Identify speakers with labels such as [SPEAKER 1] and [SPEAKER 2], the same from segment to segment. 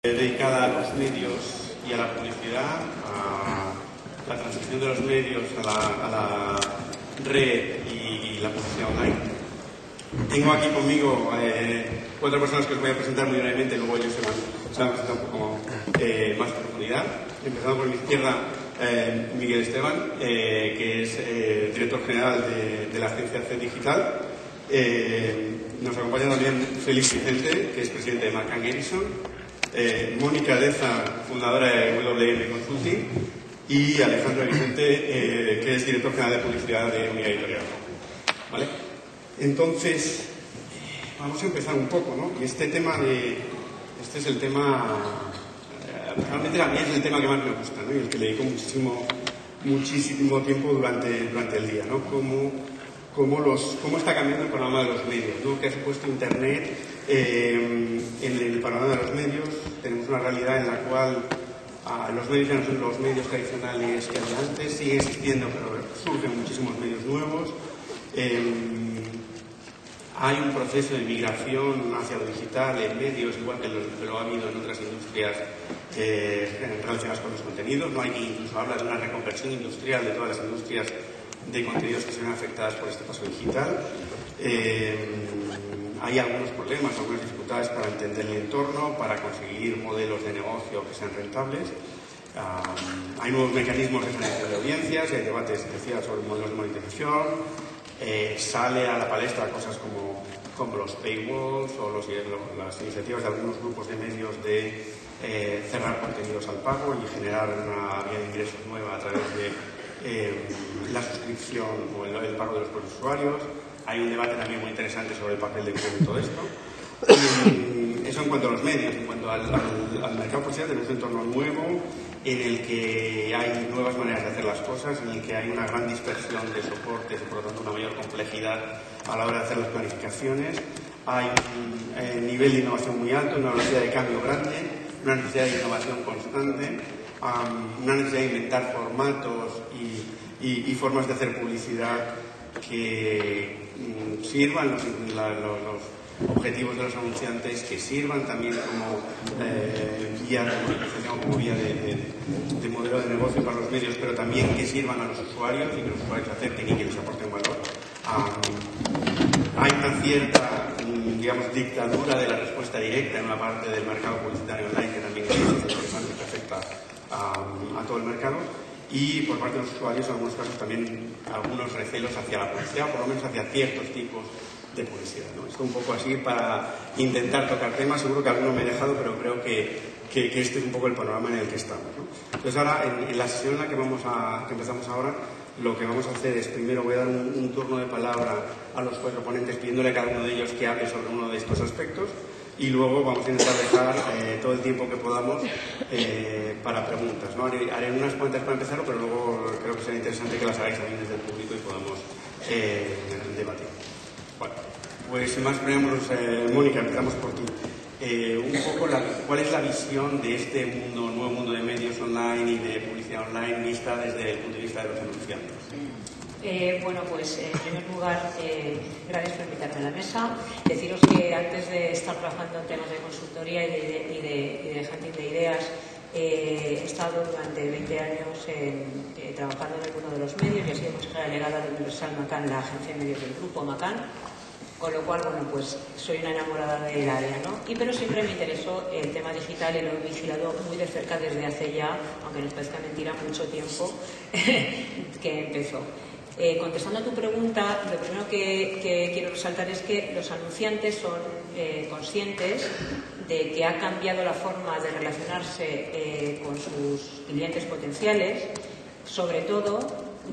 [SPEAKER 1] dedicada a los medios y a la publicidad, a la transición de los medios a la red y la publicidad online. Tengo aquí conmigo cuatro personas que os voy a presentar muy brevemente, luego ellos se van a presentar un poco más en profundidad. Empezando por mi izquierda, Miguel Esteban, que es director general de la agencia C Digital. Nos acompaña también Félix Vicente, que es presidente de McCann Edison. Mónica Deza, fundadora de WM Consulting, y Alejandra Vicente, que es director general de publicidad de Unidad Editorial. ¿Vale? Entonces, vamos a empezar un poco, ¿no? Y este es el tema, realmente a mí es el tema que más me gusta, ¿no? Y el que le dedico muchísimo tiempo durante el día, ¿no? Cómo está cambiando el panorama de los medios, ¿no? ¿Qué ha supuesto Internet en el panorama de los medios? Tenemos una realidad en la cual los medios ya no son los medios tradicionales que había antes, sigue existiendo, pero surgen muchísimos medios nuevos. Hay un proceso de migración hacia lo digital en medios, igual que lo ha habido en otras industrias relacionadas con los contenidos, ¿no? Hay que incluso habla de una reconversión industrial de todas las industrias de contenidos que se ven afectadas por este paso digital. Hay algunos problemas, algunas dificultades para entender el entorno, para conseguir modelos de negocio que sean rentables. Hay nuevos mecanismos de generación de audiencias, hay debates, decía, sobre modelos de monetización. Sale a la palestra cosas como los paywalls o las iniciativas de algunos grupos de medios de cerrar contenidos al pago y generar una vía de ingresos nueva a través de la suscripción o el pago de los propios usuarios. Hay un debate también muy interesante sobre el papel de Google en todo esto. Eso en cuanto a los medios. En cuanto al mercado publicitario, tenemos un entorno nuevo en el que hay nuevas maneras de hacer las cosas, en el que hay una gran dispersión de soportes y por lo tanto una mayor complejidad a la hora de hacer las planificaciones. Hay un nivel de innovación muy alto, una velocidad de cambio grande, una necesidad de innovación constante, una necesidad de inventar formatos y formas de hacer publicidad que sirvan los objetivos de los anunciantes, que sirvan también como vía de monetización, como vía de modelo de negocio para los medios, pero también que sirvan a los usuarios y que los usuarios acepten y que les aporten valor. Hay una cierta, digamos, dictadura de la respuesta directa en una parte del mercado publicitario online que también es interesante, que afecta a todo el mercado. Y por parte de los usuarios, en algunos casos también algunos recelos hacia la publicidad, o por lo menos hacia ciertos tipos de publicidad, ¿no? Esto un poco así para intentar tocar temas. Seguro que alguno me he dejado, pero creo que este es un poco el panorama en el que estamos, ¿no? Entonces ahora, en la sesión en la que empezamos ahora, lo que vamos a hacer es, primero voy a dar un turno de palabra a los cuatro ponentes, pidiéndole a cada uno de ellos que hable sobre uno de estos aspectos, y luego vamos a intentar dejar todo el tiempo que podamos para preguntas, ¿no? Haré unas cuantas para empezar, pero luego creo que será interesante que las hagáis también desde el público y podamos debatir. Bueno, pues sin más preámbulos, Mónica, empezamos por ti. Un poco ¿cuál es la visión de este nuevo mundo de medios online y de publicidad online vista desde el punto de vista de los anunciantes?
[SPEAKER 2] Bueno, pues en primer lugar, gracias por invitarme a la mesa. Deciros que antes de estar trabajando en temas de consultoría y de hunting de ideas, he estado durante 20 años trabajando en el mundo de los medios y he sido consejera delegada de Universal McCann, la agencia de medios del grupo McCann, con lo cual, bueno, pues soy una enamorada del área, ¿no? Pero siempre me interesó el tema digital y lo he vigilado muy de cerca desde hace ya, aunque nos parezca mentira, mucho tiempo que empezó. Contestando a tu pregunta, lo primero que quiero resaltar es que los anunciantes son conscientes de que ha cambiado la forma de relacionarse con sus clientes potenciales, sobre todo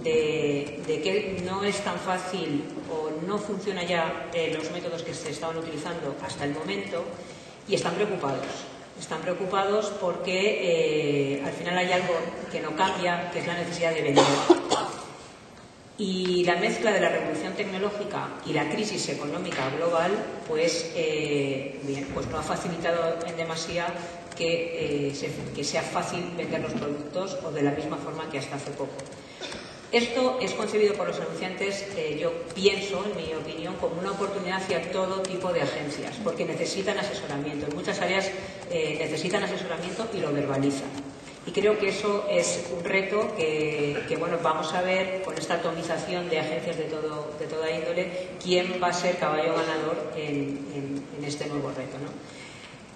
[SPEAKER 2] de que no es tan fácil o no funciona ya los métodos que se estaban utilizando hasta el momento, y están preocupados. Están preocupados porque al final hay algo que no cambia, que es la necesidad de vender. Y la mezcla de la revolución tecnológica y la crisis económica global, pues no ha facilitado en demasía que sea fácil vender los productos o de la misma forma que hasta hace poco. Esto es concebido por los anunciantes, yo pienso, en mi opinión, como una oportunidad hacia todo tipo de agencias, porque necesitan asesoramiento. En muchas áreas necesitan asesoramiento y lo verbalizan. Y creo que eso es un reto que bueno, vamos a ver con esta atomización de agencias de toda índole, quién va a ser caballo ganador en este nuevo reto, ¿no?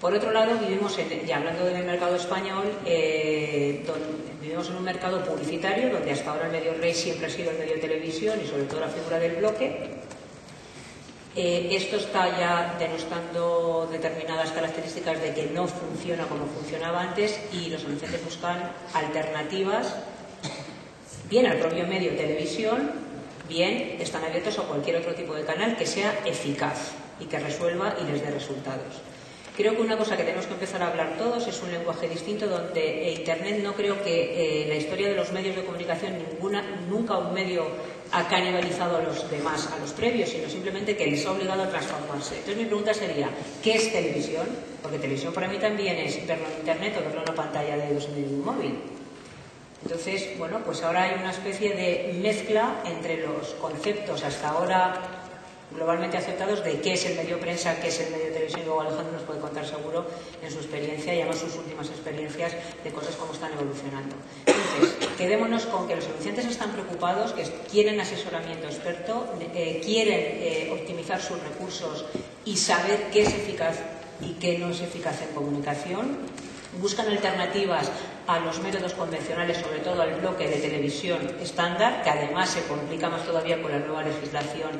[SPEAKER 2] Por otro lado, vivimos, ya hablando del mercado español, vivimos en un mercado publicitario donde hasta ahora el medio rey siempre ha sido el medio de televisión y sobre todo la figura del bloque. Esto está ya denostando determinadas características de que no funciona como funcionaba antes y los anunciantes buscan alternativas, bien al propio medio de televisión, bien están abiertos a cualquier otro tipo de canal que sea eficaz y que resuelva y les dé resultados. Creo que una cosa que tenemos que empezar a hablar todos es un lenguaje distinto donde Internet, no creo que la historia de los medios de comunicación, nunca un medio ha canibalizado a los demás, a los previos, sino simplemente que les ha obligado a transformarse. Entonces mi pregunta sería, ¿qué es televisión? Porque televisión para mí también es verlo en Internet o verlo en una pantalla de un móvil. Entonces, bueno, pues ahora hay una especie de mezcla entre los conceptos hasta ahora globalmente aceptados de qué es el medio prensa, qué es el medio de televisión. Luego Alejandro nos puede contar seguro en su experiencia y además sus últimas experiencias de cosas como están evolucionando. Entonces, quedémonos con que los anunciantes están preocupados, que quieren asesoramiento experto, quieren optimizar sus recursos y saber qué es eficaz y qué no es eficaz en comunicación. Buscan alternativas a los métodos convencionales, sobre todo al bloque de televisión estándar, que además se complica más todavía con la nueva legislación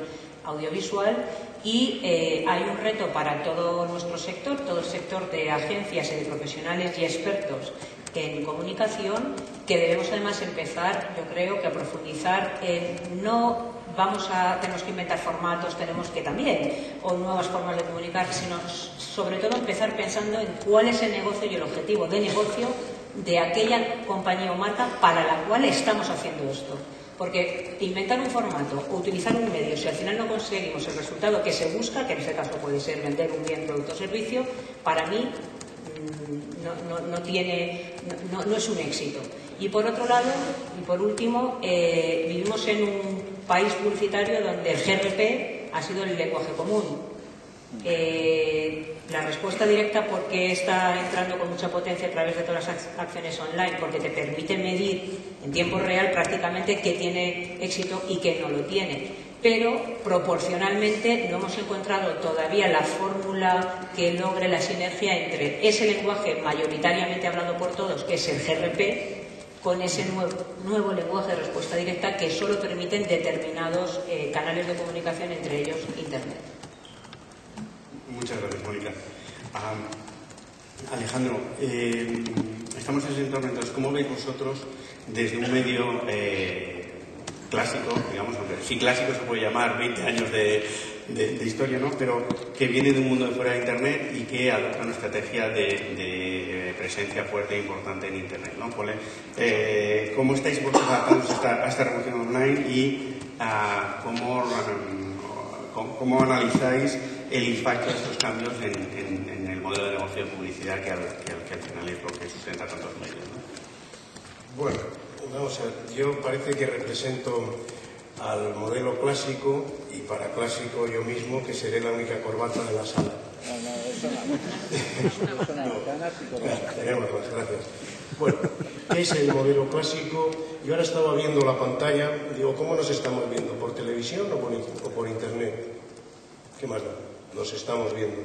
[SPEAKER 2] audiovisual, y hay un reto para todo nuestro sector, todo el sector de agencias y de profesionales y expertos en comunicación, que debemos además empezar, yo creo, que a profundizar en no tenemos que inventar formatos, tenemos que también, o nuevas formas de comunicar, sino sobre todo empezar pensando en cuál es el negocio y el objetivo de negocio de aquella compañía o marca para la cual estamos haciendo esto. Porque inventar un formato o utilizar un medio, si al final no conseguimos el resultado que se busca, que en este caso puede ser vender un bien, producto o servicio, para mí no es un éxito. Y por otro lado, y por último, vivimos en un país publicitario donde el GRP ha sido el lenguaje común. La respuesta directa, ¿por qué está entrando con mucha potencia a través de todas las acciones online? Porque te permite medir en tiempo real prácticamente qué tiene éxito y qué no lo tiene. Pero proporcionalmente no hemos encontrado todavía la fórmula que logre la sinergia entre ese lenguaje mayoritariamente hablado por todos, que es el GRP, con ese nuevo lenguaje de respuesta directa que solo permiten determinados canales de comunicación, entre ellos Internet.
[SPEAKER 1] Muchas gracias, Mónica. Alejandro, estamos en ese entorno, entonces, ¿cómo veis vosotros desde un medio clásico, digamos, aunque sí clásico se puede llamar, 20 años de historia, ¿no? Pero que viene de un mundo de fuera de Internet y que adopta una estrategia de presencia fuerte e importante en Internet, ¿no? ¿Cómo estáis vosotros adaptándoos a esta revolución online y cómo analizáis el impacto de estos cambios en el modelo de negocio de publicidad que al final es lo que sustenta tantos medios, ¿no?
[SPEAKER 3] Bueno, vamos a ver, yo parece que represento al modelo clásico y para clásico yo mismo, que seré la única corbata de la sala.
[SPEAKER 4] No, eso no.
[SPEAKER 3] Tenemos más, gracias. Bueno, ¿qué es el modelo clásico? Yo ahora estaba viendo la pantalla, digo, ¿cómo nos estamos viendo? ¿Por televisión o por internet? ¿Qué más da? Nos estamos viendo.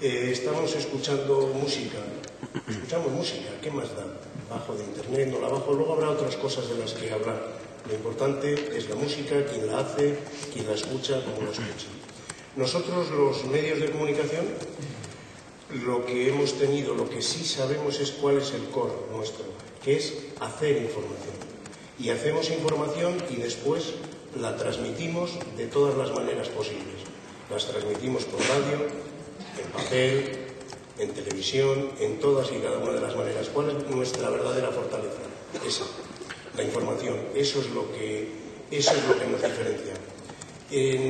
[SPEAKER 3] Estamos escuchando música. Escuchamos música, ¿qué más da? Bajo de internet, no la bajo. Luego habrá otras cosas de las que hablar. Lo importante es la música, quién la hace, quién la escucha, cómo la escucha. Nosotros, los medios de comunicación, lo que hemos tenido, lo que sí sabemos es cuál es el core nuestro, que es hacer información. Y hacemos información y después la transmitimos de todas las maneras posibles. Las transmitimos por radio, en papel, en televisión, en todas y cada una de las maneras. ¿Cuál es nuestra verdadera fortaleza? Esa, la información. Eso es lo que nos diferencia.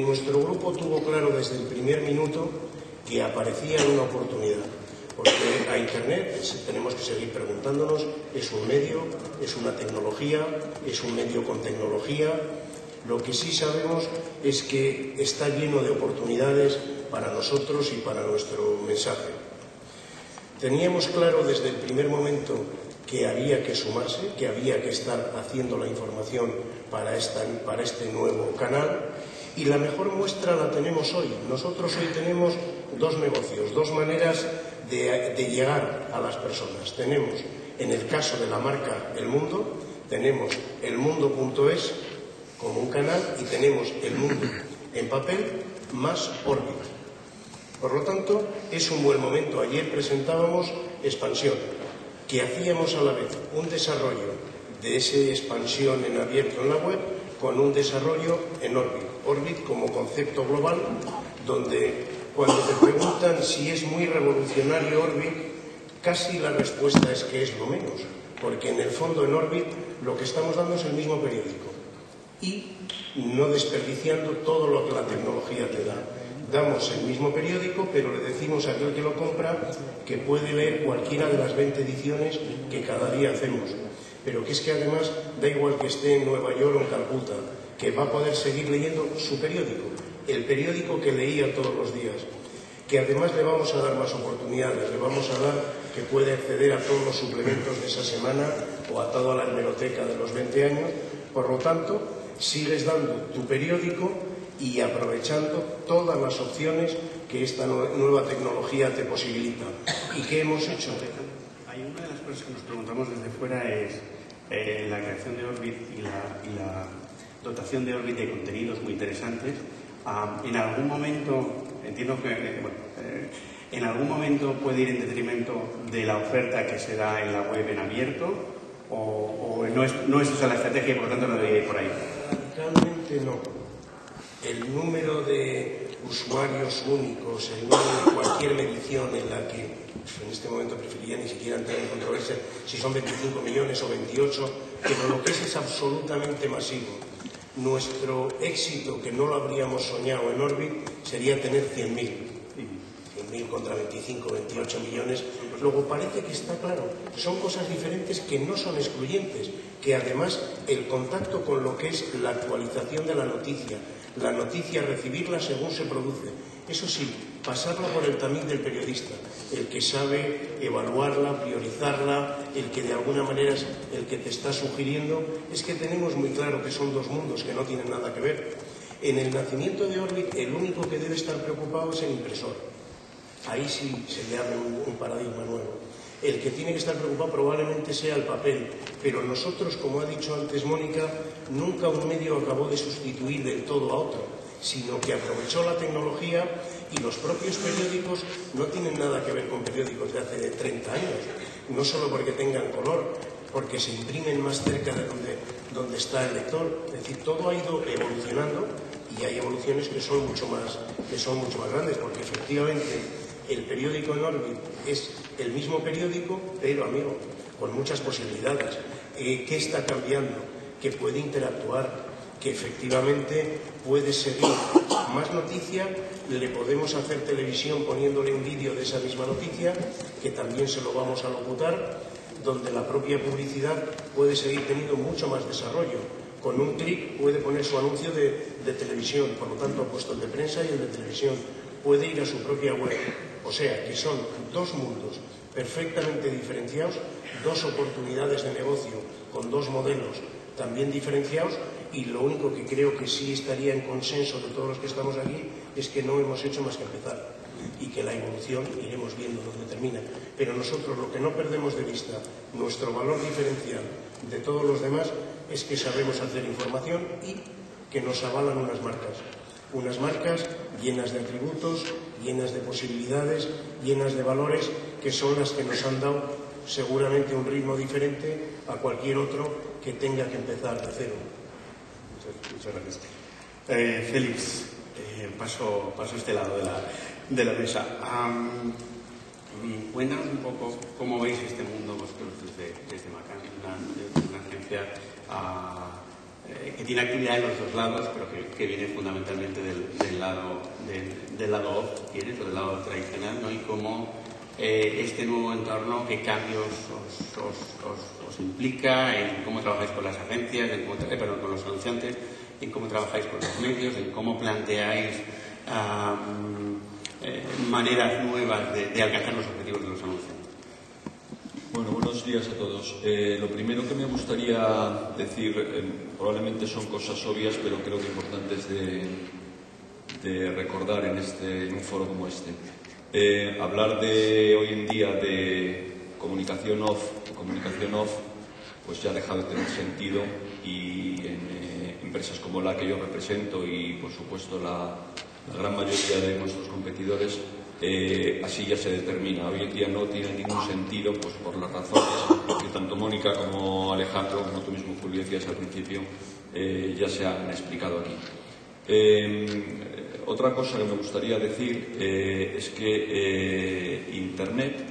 [SPEAKER 3] Nuestro grupo tuvo claro desde el primer minuto que aparecía una oportunidad. porque a Internet tenemos que seguir preguntándonos, es un medio, es una tecnología, es un medio con tecnología. Lo que sí sabemos es que está lleno de oportunidades para nosotros y para nuestro mensaje. Teníamos claro desde el primer momento que había que sumarse, que había que estar haciendo la información para este nuevo canal, y la mejor muestra la tenemos hoy. Nosotros hoy tenemos dos negocios, dos maneras de llegar a las personas. Tenemos, en el caso de la marca El Mundo, tenemos elmundo.es como un canal y tenemos El Mundo en papel más Orbit. Por lo tanto, es un buen momento. Ayer presentábamos Expansión, que hacíamos a la vez un desarrollo de esa expansión en abierto en la web con un desarrollo en Orbit. Orbit como concepto global, donde cuando te preguntan si es muy revolucionario Orbit, casi la respuesta es que es lo menos, porque en el fondo en Orbit lo que estamos dando es el mismo periódico y no desperdiciando todo lo que la tecnología te da. Damos el mismo periódico, pero le decimos a aquel que lo compra que puede leer cualquiera de las 20 ediciones que cada día hacemos. Pero que es que además da igual que esté en Nueva York o en Calcuta, que va a poder seguir leyendo su periódico, el periódico que leía todos los días. Que además le vamos a dar más oportunidades, le vamos a dar que puede acceder a todos los suplementos de esa semana o a toda la hemeroteca de los 20 años. Por lo tanto, sigues dando tu periódico y aprovechando todas las opciones que esta nueva tecnología te posibilita. ¿Y qué hemos hecho?
[SPEAKER 1] Hay una de las cosas que nos preguntamos desde fuera es la creación de Orbit y la dotación de Orbit de contenidos muy interesantes. En algún momento, entiendo que en algún momento puede ir en detrimento de la oferta que se da en la web en abierto, o no es esa la estrategia y por lo tanto no debería ir por ahí.
[SPEAKER 3] Radicalmente no. El número de usuarios únicos, el número de cualquier medición en la que en este momento preferiría ni siquiera entrar en controversia si son 25 millones o 28, pero lo que es absolutamente masivo. Nuestro éxito, que no lo habríamos soñado en Orbit, sería tener 100.000. 100.000 contra 25, 28 millones. Luego parece que está claro, son cosas diferentes que no son excluyentes, que además el contacto con lo que es la actualización de la noticia, recibirla según se produce, eso sí, pasarla por el tamiz del periodista, el que sabe evaluarla, priorizarla, el que de alguna manera es el que te está sugiriendo. Es que tenemos muy claro que son dos mundos que no tienen nada que ver. En el nacimiento de Orbit, el único que debe estar preocupado es el impresor. Ahí sí se le abre un paradigma nuevo. El que tiene que estar preocupado probablemente sea el papel, pero nosotros, como ha dicho antes Mónica, nunca un medio acabó de sustituir del todo a otro, sino que aprovechó la tecnología, y los propios periódicos no tienen nada que ver con periódicos de hace 30 años, no solo porque tengan color, porque se imprimen más cerca de donde está el lector. Es decir, todo ha ido evolucionando y hay evoluciones que son mucho más grandes, porque efectivamente el periódico en Orbit es el mismo periódico, pero, amigo, con muchas posibilidades. ¿Qué está cambiando? Que puede interactuar, que efectivamente puede seguir más noticia, le podemos hacer televisión poniéndole un vídeo de esa misma noticia, que también se lo vamos a locutar, donde la propia publicidad puede seguir teniendo mucho más desarrollo. Con un clic puede poner su anuncio de televisión, por lo tanto ha puesto el de prensa y el de televisión. Puede ir a su propia web. O sea, que son dos mundos perfectamente diferenciados, dos oportunidades de negocio con dos modelos también diferenciados, y lo único que creo que sí estaría en consenso de todos los que estamos aquí es que no hemos hecho más que empezar y que la evolución iremos viendo dónde termina. Pero nosotros lo que no perdemos de vista, nuestro valor diferencial de todos los demás, es que sabemos hacer información y que nos avalan unas marcas llenas de atributos, llenas de posibilidades, llenas de valores, que son las que nos han dado seguramente un ritmo diferente a cualquier otro que tenga que empezar de cero.
[SPEAKER 1] Muchas gracias. Félix, paso a este lado de la mesa. Cuéntanos un poco cómo veis este mundo vosotros desde Macan, una agencia que tiene actividad en los dos lados, pero que viene fundamentalmente del lado off, ¿quieres? O del lado tradicional, ¿no? Y cómo este nuevo entorno, qué cambios os implica, en cómo trabajáis con las agencias, con los anunciantes, en cómo trabajáis con los medios, en cómo planteáis maneras nuevas de alcanzar los objetivos de los anunciantes.
[SPEAKER 5] Bueno, buenos días a todos. Lo primero que me gustaría decir, probablemente son cosas obvias, pero creo que importantes de recordar en un foro como este. Hablar de hoy en día de comunicación off, pues ya ha dejado de tener sentido, y en empresas como la que yo represento y, por supuesto, la gran mayoría de nuestros competidores, así ya se determina. Hoy en día no tiene ningún sentido, pues por las razones que tanto Mónica como Alejandro, como tú mismo, Julio, decías al principio, ya se han explicado aquí. Otra cosa que me gustaría decir es que Internet,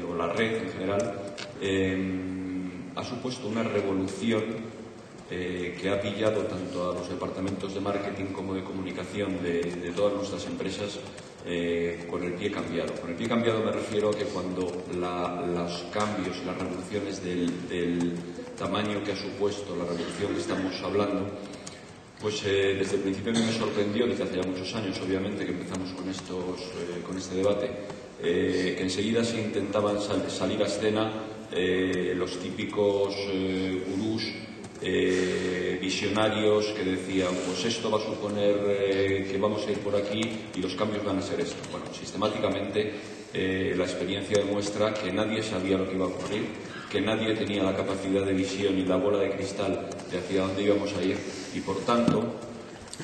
[SPEAKER 5] o la red en general, ha supuesto una revolución que ha pillado tanto a los departamentos de marketing como de comunicación de todas nuestras empresas con el pie cambiado. Con el pie cambiado me refiero a que cuando los cambios, las revoluciones del tamaño que ha supuesto la revolución que estamos hablando, pues desde el principio a mí me sorprendió, desde hace ya muchos años, obviamente, que empezamos con este debate, que enseguida se intentaban salir a escena los típicos gurús visionarios que decían, pues esto va a suponer que vamos a ir por aquí y los cambios van a ser esto. Bueno, sistemáticamente la experiencia demuestra que nadie sabía lo que iba a ocurrir, que nadie tenía la capacidad de visión y la bola de cristal de hacia dónde íbamos a ir, y por tanto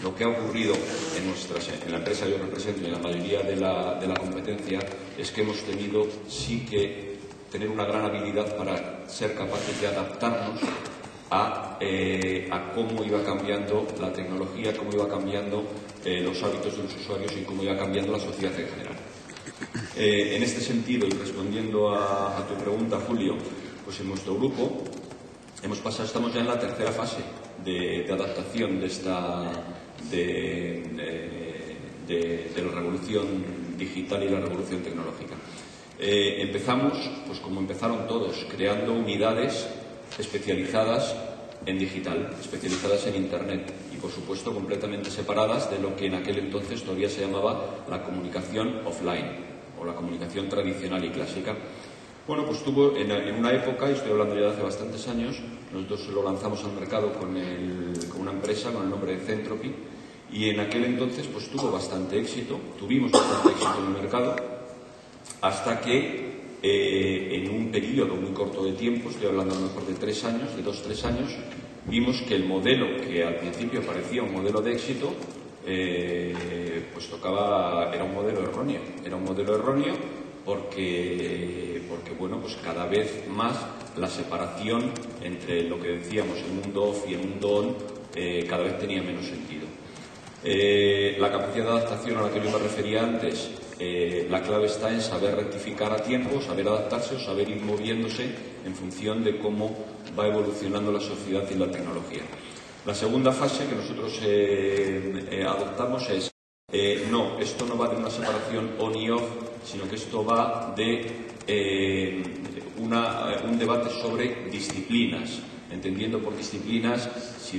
[SPEAKER 5] lo que ha ocurrido en la empresa que yo represento y en la mayoría de la competencia es que hemos tenido sí que tener una gran habilidad para ser capaces de adaptarnos a cómo iba cambiando la tecnología, cómo iba cambiando los hábitos de los usuarios y cómo iba cambiando la sociedad en general. En este sentido, y respondiendo a tu pregunta, Julio, pues en nuestro grupo estamos ya en la tercera fase de adaptación de la revolución digital y la revolución tecnológica. Empezamos, pues como empezaron todos, creando unidades especializadas en digital, especializadas en Internet y, por supuesto, completamente separadas de lo que en aquel entonces todavía se llamaba la comunicación offline o la comunicación tradicional y clásica. Bueno, pues tuvo en una época, y estoy hablando ya de hace bastantes años, nosotros lo lanzamos al mercado con una empresa con el nombre de Centropy, y en aquel entonces pues tuvimos bastante éxito en el mercado, hasta que en un periodo muy corto de tiempo, estoy hablando a lo mejor de 2 o 3 años, vimos que el modelo que al principio parecía un modelo de éxito, pues era un modelo erróneo, porque bueno, pues cada vez más la separación entre lo que decíamos el mundo off y el mundo on cada vez tenía menos sentido. La capacidad de adaptación a la que yo me refería antes, la clave está en saber rectificar a tiempo, saber adaptarse o saber ir moviéndose en función de cómo va evolucionando la sociedad y la tecnología. La segunda fase que nosotros adoptamos es no, esto no va de una separación on y off, sino que esto va de un debate sobre disciplinas, entendiendo por disciplinas si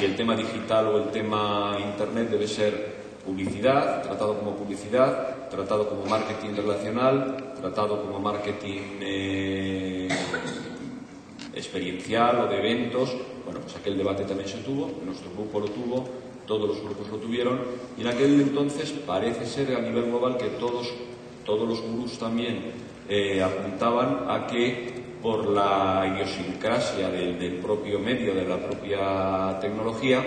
[SPEAKER 5] el tema digital o el tema Internet debe ser publicidad, tratado como publicidad, tratado como marketing relacional, tratado como marketing experiencial o de eventos. Bueno, pues aquel debate también se tuvo, nuestro grupo lo tuvo, todos los grupos lo tuvieron, y en aquel entonces parece ser a nivel global que todos los gurús también apuntaban a que por la idiosincrasia del propio medio, de la propia tecnología,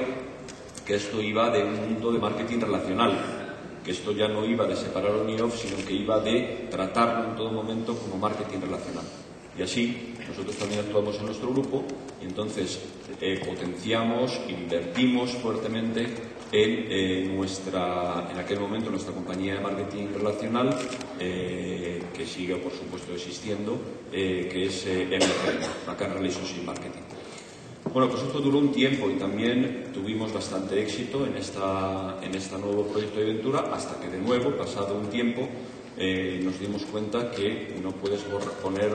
[SPEAKER 5] que esto iba de un mundo de marketing relacional, que esto ya no iba de separar on y off, sino que iba de tratarlo en todo momento como marketing relacional. Y así nosotros también actuamos en nuestro grupo, y entonces potenciamos, invertimos fuertemente en aquel momento nuestra compañía de marketing relacional, que sigue por supuesto existiendo, que es MRM, Macan Relationship Marketing. Bueno, pues esto duró un tiempo y también tuvimos bastante éxito en este nuevo proyecto de aventura, hasta que de nuevo, pasado un tiempo, nos dimos cuenta que no puedes poner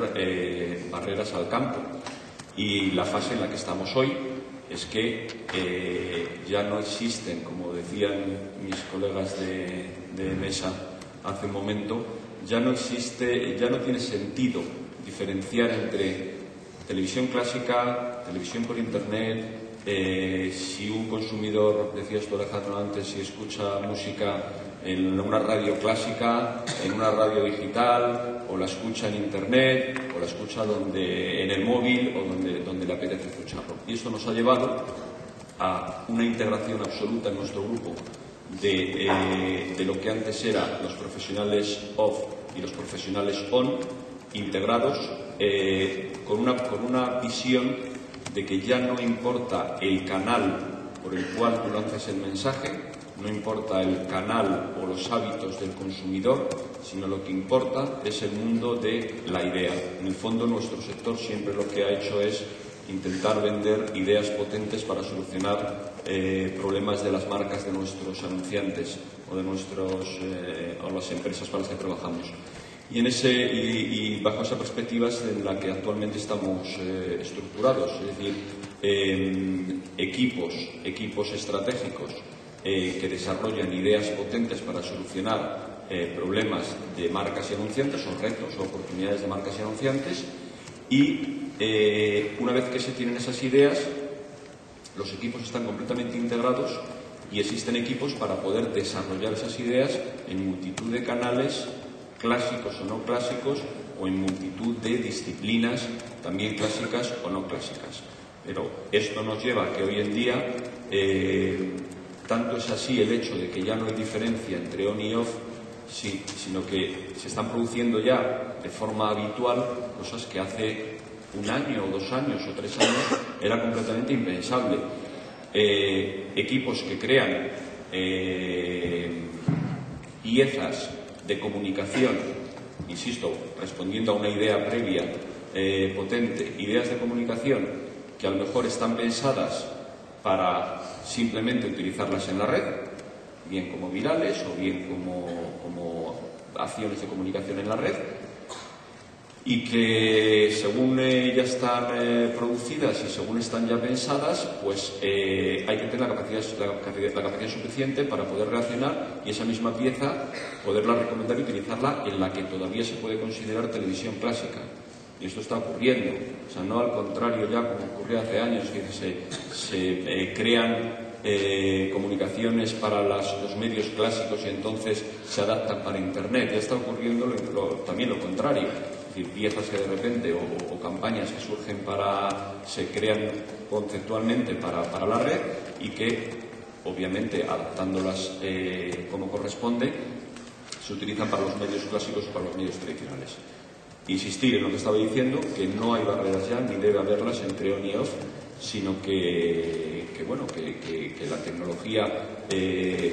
[SPEAKER 5] barreras al campo. Y la fase en la que estamos hoy es que ya no existen, como decían mis colegas de mesa hace un momento, ya no tiene sentido diferenciar entre televisión clásica, televisión por internet. Si un consumidor, decías tú, Alejandro, antes, si escucha música en una radio clásica, en una radio digital, o la escucha en internet, o la escucha en el móvil, o donde le apetece escucharlo. Y esto nos ha llevado a una integración absoluta en nuestro grupo de lo que antes eran los profesionales off y los profesionales on, integrados con una visión de que ya no importa el canal por el cual tú lanzas el mensaje, no importa el canal o los hábitos del consumidor, sino lo que importa es el mundo de la idea. En el fondo, nuestro sector siempre lo que ha hecho es intentar vender ideas potentes para solucionar problemas de las marcas de nuestros anunciantes o de o las empresas para las que trabajamos. Y bajo esa perspectiva es en la que actualmente estamos estructurados, es decir, equipos estratégicos que desarrollan ideas potentes para solucionar problemas de marcas y anunciantes, o retos o oportunidades de marcas y anunciantes, y una vez que se tienen esas ideas, los equipos están completamente integrados y existen equipos para poder desarrollar esas ideas en multitud de canales, clásicos o no clásicos, o en multitud de disciplinas, también clásicas o no clásicas. Pero esto nos lleva a que hoy en día, tanto es así el hecho de que ya no hay diferencia entre on y off, sino que se están produciendo ya de forma habitual cosas que hace un año o 2 años o 3 años era completamente impensable. Equipos que crean piezas de comunicación, insisto, respondiendo a una idea previa potente, ideas de comunicación que a lo mejor están pensadas para simplemente utilizarlas en la red, bien como virales o bien como acciones de comunicación en la red, y que según ya están producidas y según están ya pensadas, pues hay que tener la capacidad suficiente para poder reaccionar y esa misma pieza poderla recomendar y utilizarla en la que todavía se puede considerar televisión clásica. Y esto está ocurriendo, o sea, no al contrario ya como ocurrió hace años, que se crean comunicaciones para los medios clásicos y entonces se adaptan para internet. Ya está ocurriendo también lo contrario. Es decir, piezas que de repente o campañas que surgen se crean conceptualmente para la red y que, obviamente, adaptándolas como corresponde, se utilizan para los medios clásicos o para los medios tradicionales. Insistir en lo que estaba diciendo, que no hay barreras ya, ni debe haberlas entre on y off, sino que la tecnología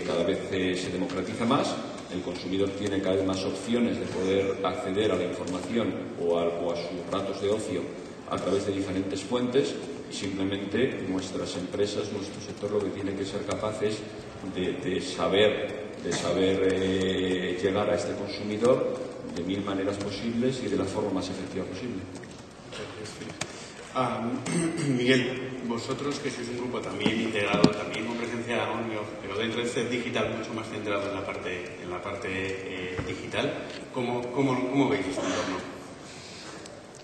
[SPEAKER 5] cada vez se democratiza más. El consumidor tiene cada vez más opciones de poder acceder a la información o a sus ratos de ocio a través de diferentes fuentes, y simplemente nuestras empresas, nuestro sector, lo que tiene que ser capaces de saber llegar a este consumidor de 1000 maneras posibles y de la forma más efectiva posible.
[SPEAKER 1] Miguel, vosotros que sois un grupo también integrado, también con presencia on y off, pero dentro de este digital mucho más centrado en la parte digital, ¿cómo veis este entorno?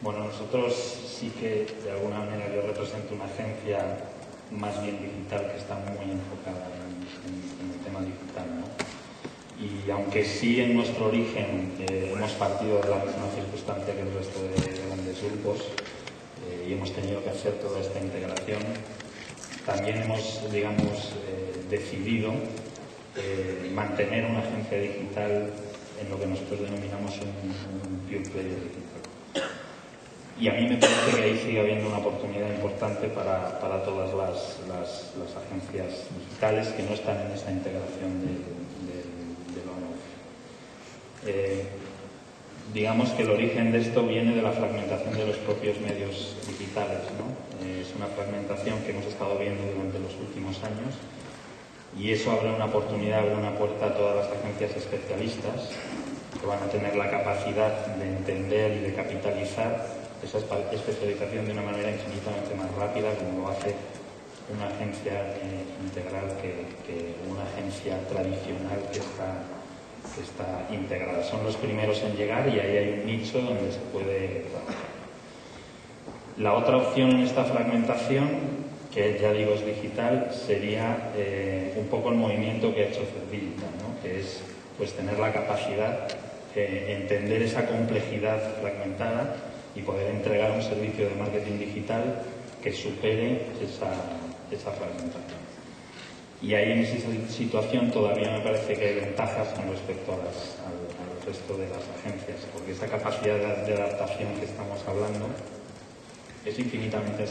[SPEAKER 6] Bueno, nosotros sí que de alguna manera yo represento una agencia más bien digital que está muy enfocada en el tema digital, ¿no? Y aunque sí en nuestro origen hemos partido de la misma circunstancia que el resto de grandes grupos, y hemos tenido que hacer toda esta integración, también hemos, decidido mantener una agencia digital en lo que nosotros denominamos un pure player digital. Y a mí me parece que ahí sigue habiendo una oportunidad importante para todas las agencias digitales que no están en esta integración de lo on-off. Digamos que el origen de esto viene de la fragmentación de los propios medios digitales, ¿no? Es una fragmentación que hemos estado viendo durante los últimos años y eso abre una oportunidad, abre una puerta a todas las agencias especialistas que van a tener la capacidad de entender y de capitalizar esa especialización de una manera infinitamente más rápida, como lo hace una agencia integral que una agencia tradicional que está integrada. Son los primeros en llegar y ahí hay un nicho donde se puede trabajar. La otra opción en esta fragmentación, que ya digo es digital, sería un poco el movimiento que ha hecho Digital, ¿no? Que es pues tener la capacidad de entender esa complejidad fragmentada y poder entregar un servicio de marketing digital que supere esa fragmentación. Y ahí en esa situación todavía me parece que hay ventajas con respecto al resto de las agencias, porque esa capacidad de adaptación que estamos hablando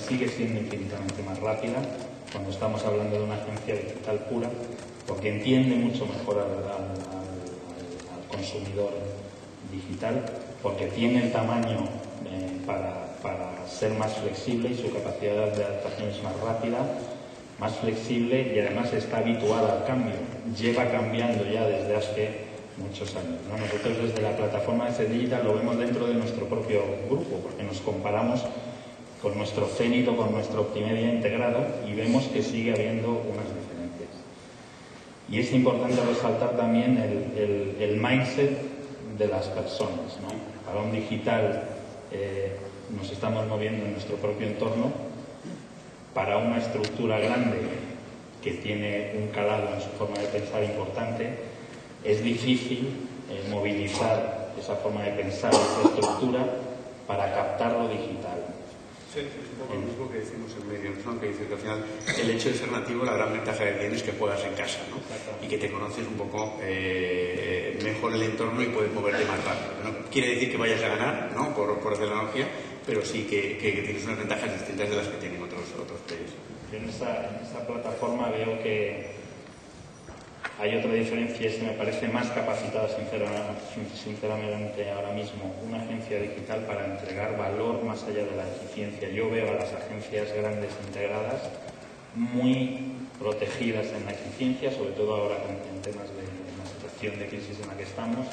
[SPEAKER 6] sigue siendo infinitamente más rápida cuando estamos hablando de una agencia digital pura, porque entiende mucho mejor al consumidor digital, porque tiene el tamaño para ser más flexible y su capacidad de adaptación es más rápida, más flexible y además está habituada al cambio. Lleva cambiando ya desde hace muchos años, ¿no? Nosotros desde la plataforma de Digital lo vemos dentro de nuestro propio grupo, porque nos comparamos con nuestro Zenit o con nuestro Optimedia integrado y vemos que sigue habiendo unas diferencias. Y es importante resaltar también el mindset de las personas, ¿no? Para un digital nos estamos moviendo en nuestro propio entorno. Para una estructura grande que tiene un calado en su forma de pensar importante, es difícil movilizar esa forma de pensar, esa estructura, para captar lo digital.
[SPEAKER 1] Sí, es un poco lo mismo que decimos en medios, ¿no? Que dice que al final el hecho de ser nativo, la gran ventaja que tienes es que juegas en casa, ¿no? Y que te conoces un poco mejor el entorno y puedes moverte más rápido. No quiere decir que vayas a ganar, ¿no? Por hacer la analogía, pero sí que tienes unas ventajas distintas de las que tienen otros players.
[SPEAKER 6] Yo en esa plataforma veo que hay otra diferencia, es que me parece más capacitada sinceramente ahora mismo una agencia digital para entregar valor más allá de la eficiencia. Yo veo a las agencias grandes integradas muy protegidas en la eficiencia, sobre todo ahora en temas de la situación de crisis en la que estamos,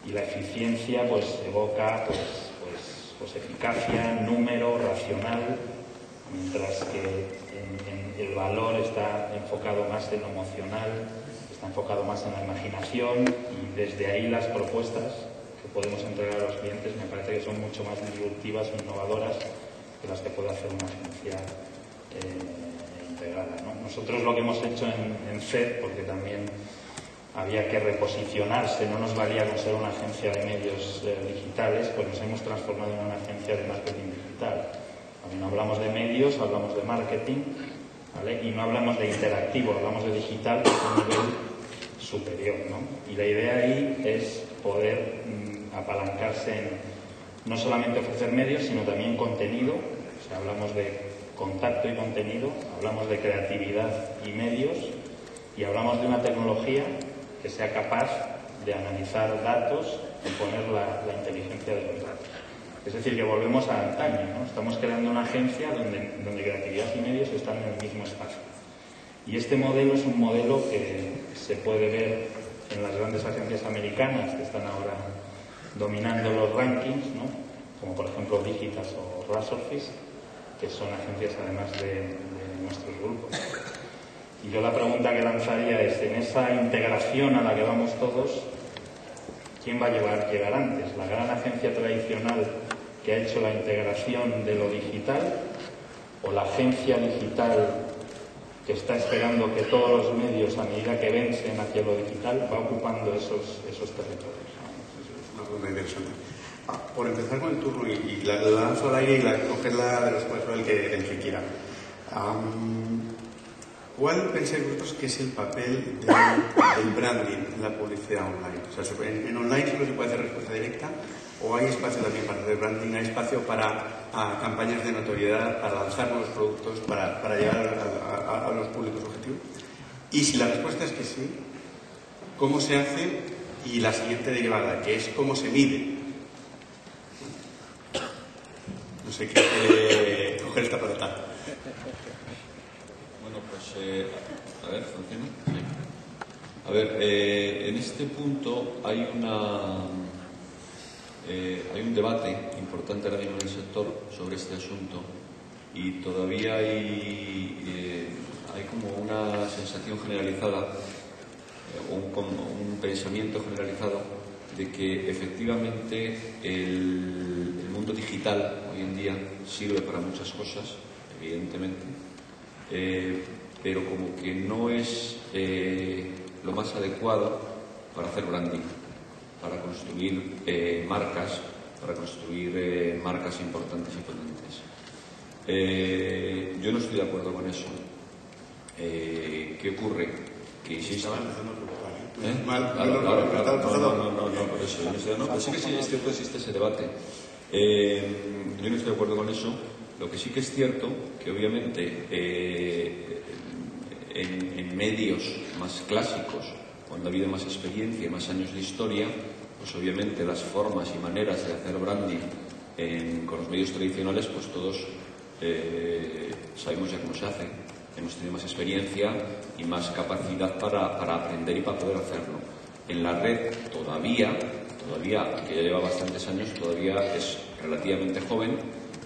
[SPEAKER 6] y la eficiencia pues evoca pues eficacia, número, racional, mientras que el valor está enfocado más en lo emocional, está enfocado más en la imaginación, y desde ahí las propuestas que podemos entregar a los clientes me parece que son mucho más disruptivas e innovadoras que las que puede hacer una agencia integrada, ¿no? Nosotros lo que hemos hecho en FED, porque también había que reposicionarse, no nos valía con ser una agencia de medios digitales, pues nos hemos transformado en una agencia de marketing digital. También hablamos de medios, hablamos de marketing, ¿vale? Y no hablamos de interactivo, hablamos de digital, que es un nivel superior, ¿no? Y la idea ahí es poder apalancarse en no solamente ofrecer medios, sino también contenido. O sea, hablamos de contacto y contenido, hablamos de creatividad y medios, y hablamos de una tecnología que sea capaz de analizar datos y poner la inteligencia de los datos. Es decir, que volvemos a antaño, ¿no? Estamos creando una agencia donde creatividad y medios están en el mismo espacio. Y este modelo es un modelo que se puede ver en las grandes agencias americanas que están ahora dominando los rankings, ¿no? Como por ejemplo Digitas o Resurface, que son agencias además de nuestros grupos. Y yo la pregunta que lanzaría es, en esa integración a la que vamos todos, ¿quién va a llegar antes? ¿La gran agencia tradicional que ha hecho la integración de lo digital, o la agencia digital que está esperando que todos los medios, a medida que vencen hacia lo digital, va ocupando esos territorios?
[SPEAKER 1] Es una pregunta interesante. Por empezar con el turno, y la lanzo al aire y cogerla de los cuatro el que quiera. ¿Cuál pensáis vosotros que es el papel del branding en la publicidad online? O sea, en online solo se puede hacer respuesta directa, o hay espacio también para hacer branding, hay espacio para campañas de notoriedad, para lanzar nuevos productos, para llegar a los públicos objetivos. Y si la respuesta es que sí, ¿cómo se hace? Y la siguiente derivada, que es cómo se mide. No sé qué coger esta pelota.
[SPEAKER 5] Bueno, pues, a ver, ¿funciona? Sí. A ver, en este punto hay un debate importante ahora mismo en el sector sobre este asunto y todavía hay como una sensación generalizada un pensamiento generalizado de que efectivamente el mundo digital hoy en día sirve para muchas cosas, evidentemente, pero como que no es lo más adecuado para hacer branding, para construir marcas importantes y potentes. Yo no estoy de acuerdo con eso. ¿Qué ocurre? Que insisto.
[SPEAKER 1] Estaba empezando a preocupar, ¿eh?
[SPEAKER 5] No, por eso. Pero sí que sí es cierto, existe ese debate. Yo no estoy de acuerdo con eso. Lo que sí que es cierto, que obviamente en medios más clásicos, cuando ha habido más experiencia, más años de historia, pues obviamente las formas y maneras de hacer branding con los medios tradicionales, pues todos sabemos ya cómo se hace. Hemos tenido más experiencia y más capacidad para aprender y para poder hacerlo. En la red todavía, que ya lleva bastantes años, todavía es relativamente joven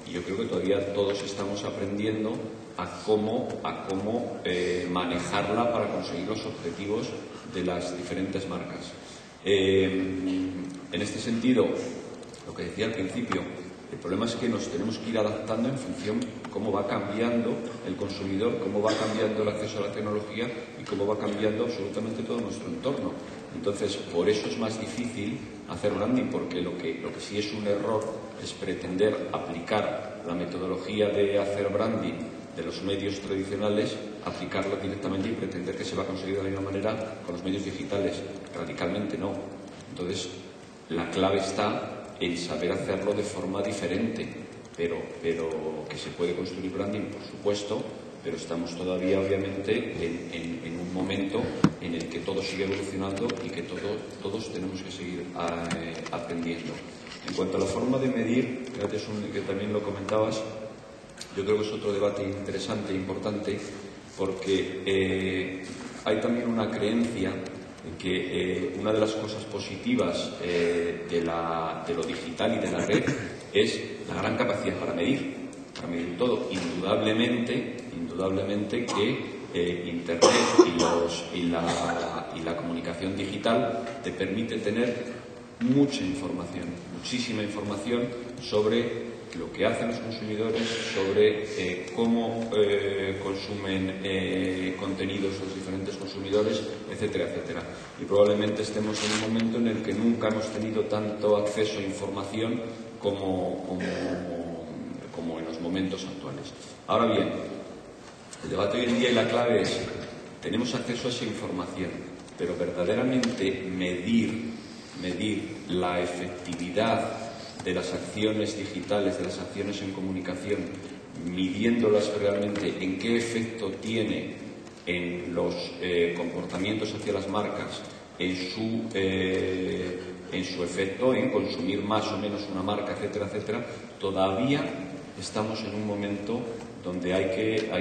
[SPEAKER 5] y yo creo que todavía todos estamos aprendiendo a cómo manejarla para conseguir los objetivos de las diferentes marcas. En este sentido, lo que decía al principio, el problema es que nos tenemos que ir adaptando en función de cómo va cambiando el consumidor, cómo va cambiando el acceso a la tecnología y cómo va cambiando absolutamente todo nuestro entorno. Entonces, por eso es más difícil hacer branding, porque lo que sí es un error es pretender aplicar la metodología de hacer branding de los medios tradicionales, aplicarlo directamente y pretender que se va a conseguir de la misma manera con los medios digitales. Radicalmente no. Entonces, la clave está en saber hacerlo de forma diferente, pero que se puede construir branding, por supuesto, pero estamos todavía, obviamente, en un momento en el que todo sigue evolucionando y que todos tenemos que seguir aprendiendo. En cuanto a la forma de medir, que también lo comentabas, yo creo que es otro debate interesante e importante, porque hay también una creencia en que una de las cosas positivas de lo digital y de la red es la gran capacidad para medir todo. Indudablemente que Internet y la comunicación digital te permite tener mucha información, muchísima información sobre lo que hacen los consumidores, sobre cómo consumen contenidos los diferentes consumidores, etcétera, etcétera. Y probablemente estemos en un momento en el que nunca hemos tenido tanto acceso a información como en los momentos actuales. Ahora bien, el debate hoy en día y la clave es: tenemos acceso a esa información, pero verdaderamente medir la efectividad de las acciones digitales, de las acciones en comunicación, midiéndolas realmente en qué efecto tiene en los comportamientos hacia las marcas, en su efecto en consumir más o menos una marca, etcétera, etcétera, todavía estamos en un momento donde hay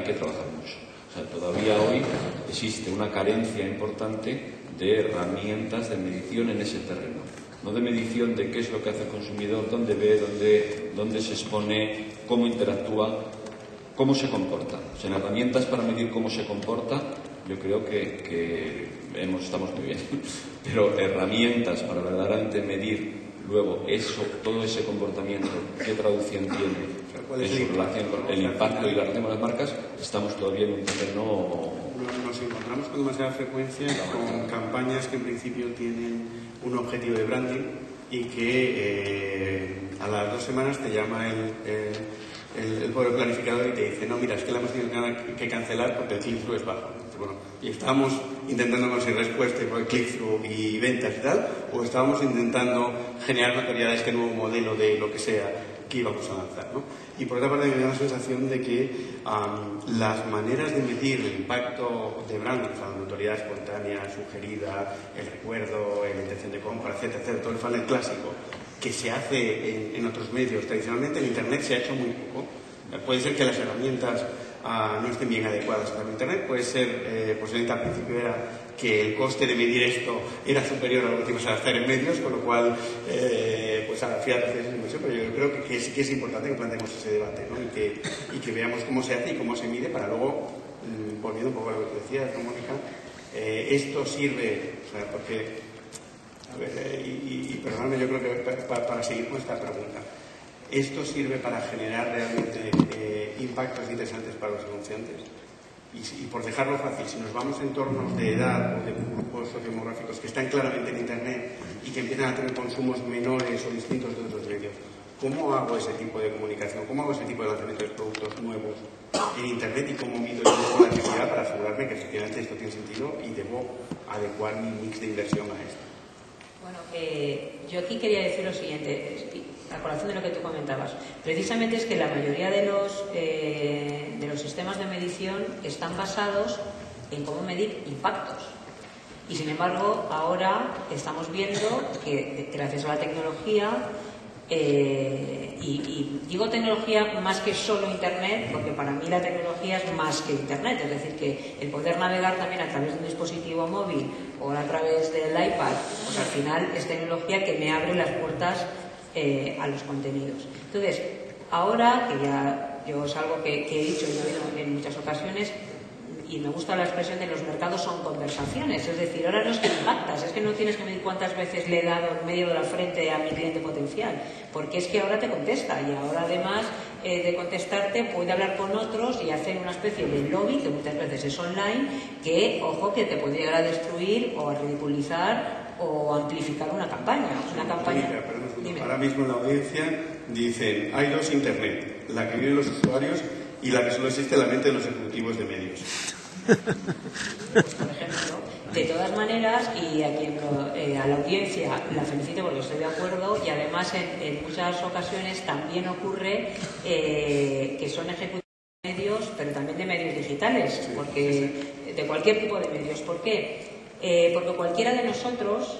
[SPEAKER 5] que trabajar mucho. O sea, todavía hoy existe una carencia importante de herramientas de medición en ese terreno. No de medición de qué es lo que hace el consumidor, dónde ve, dónde se expone, cómo interactúa, cómo se comporta. O sea, en herramientas para medir cómo se comporta, yo creo que estamos muy bien. Pero herramientas para verdaderamente medir luego todo ese comportamiento, qué traducción tiene en su relación con el impacto y la relación con las marcas, estamos todavía en un terreno.
[SPEAKER 1] Nos encontramos con demasiada frecuencia con campañas que en principio tienen un objetivo de branding y que a las 2 semanas te llama el pobre planificador y te dice: no, mira, es que la hemos tenido que cancelar porque el click-through es bajo. Bueno, y estábamos intentando conseguir respuesta por el click-through y ventas y tal, o estábamos intentando generar notoriedad de este nuevo modelo de lo que sea que íbamos a lanzar, ¿no? Y por otra parte me da la sensación de que las maneras de medir el impacto de branding, la notoriedad espontánea, sugerida, el recuerdo, la intención de compra, etcétera, etcétera, todo el funnel clásico que se hace en otros medios tradicionalmente, en Internet se ha hecho muy poco. Puede ser que las herramientas no estén bien adecuadas para Internet, puede ser, posiblemente al principio era que el coste de medir esto era superior a lo que ibas a gastar en medios, con lo cual, pues al final haces esa inversión, pero yo creo que sí que es importante que planteemos ese debate, ¿no? y que veamos cómo se hace y cómo se mide para luego, volviendo un poco a lo que decías, ¿no, Mónica? Esto sirve, o sea, porque, a ver, y perdóname, yo creo que para seguir con esta pregunta, ¿esto sirve para generar realmente impactos interesantes para los anunciantes? Y por dejarlo fácil, si nos vamos a entornos de edad o de grupos sociodemográficos que están claramente en Internet y que empiezan a tener consumos menores o distintos de otros medios, ¿cómo hago ese tipo de comunicación? ¿Cómo hago ese tipo de lanzamiento de productos nuevos en Internet y cómo mido yo la necesidad para asegurarme que efectivamente esto tiene sentido y debo adecuar mi mix de inversión a esto?
[SPEAKER 2] Bueno, yo aquí quería decir lo siguiente, a colación de lo que tú comentabas. Precisamente es que la mayoría de los sistemas de medición están basados en cómo medir impactos. Y sin embargo, ahora estamos viendo que gracias a la tecnología, y digo tecnología más que solo Internet, porque para mí la tecnología es más que Internet, es decir, que el poder navegar también a través de un dispositivo móvil o a través del iPad, pues al final es tecnología que me abre las puertas a los contenidos. Entonces, ahora que ya yo es algo que he dicho y he oído en muchas ocasiones, y me gusta la expresión de los mercados son conversaciones, es decir, ahora no es que impactas, es que no tienes que medir cuántas veces le he dado en medio de la frente a mi cliente potencial, porque es que ahora te contesta y ahora además de contestarte puede hablar con otros y hacer una especie de lobby que muchas veces es online, que ojo que te puede llegar a destruir o a ridiculizar o amplificar una campaña.
[SPEAKER 1] Dime. Ahora mismo en la audiencia dicen, hay dos Internet, la que viven los usuarios y la que solo existe en la mente de los ejecutivos de medios.
[SPEAKER 2] Por ejemplo, de todas maneras, y a la audiencia la felicito porque estoy de acuerdo, y además en muchas ocasiones también ocurre que son ejecutivos de medios, pero también de medios digitales, porque de cualquier tipo de medios. ¿Por qué? Porque cualquiera de nosotros,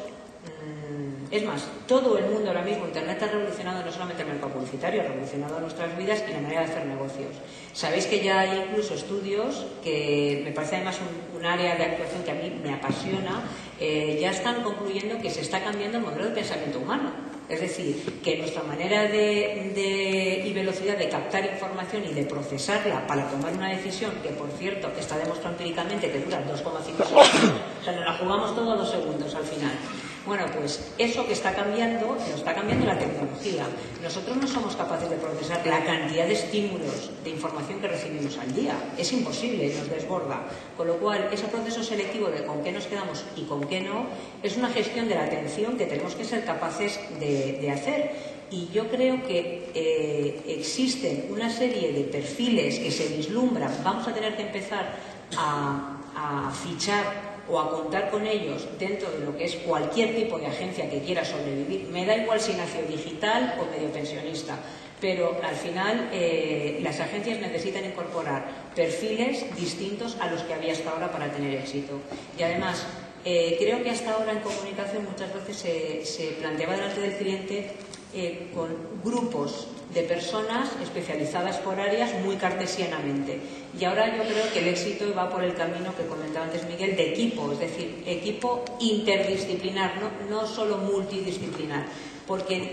[SPEAKER 2] es más, todo el mundo ahora mismo, Internet ha revolucionado no solamente el mercado publicitario, ha revolucionado nuestras vidas y la manera de hacer negocios. Sabéis que ya hay incluso estudios que me parece además un área de actuación que a mí me apasiona, ya están concluyendo que se está cambiando el modelo de pensamiento humano. Es decir, que nuestra manera y velocidad de captar información y de procesarla para tomar una decisión, que por cierto está demostrado empíricamente que dura 2,5 segundos, o sea, nos la jugamos todo a 2 segundos al final. Bueno, pues eso que está cambiando, lo está cambiando la tecnología. Nosotros no somos capaces de procesar la cantidad de estímulos, de información que recibimos al día. Es imposible, nos desborda. Con lo cual, ese proceso selectivo de con qué nos quedamos y con qué no, es una gestión de la atención que tenemos que ser capaces de hacer. Y yo creo que existen una serie de perfiles que se vislumbran. Vamos a tener que empezar a fichar o a contar con ellos dentro de lo que es cualquier tipo de agencia que quiera sobrevivir. Me da igual si nació digital o medio pensionista, pero al final las agencias necesitan incorporar perfiles distintos a los que había hasta ahora para tener éxito. Y además, creo que hasta ahora en comunicación muchas veces se planteaba delante del cliente con grupos de personas especializadas por áreas muy cartesianamente. Y ahora yo creo que el éxito va por el camino que comentaba antes Miguel, de equipo, es decir, equipo interdisciplinar, no solo multidisciplinar, porque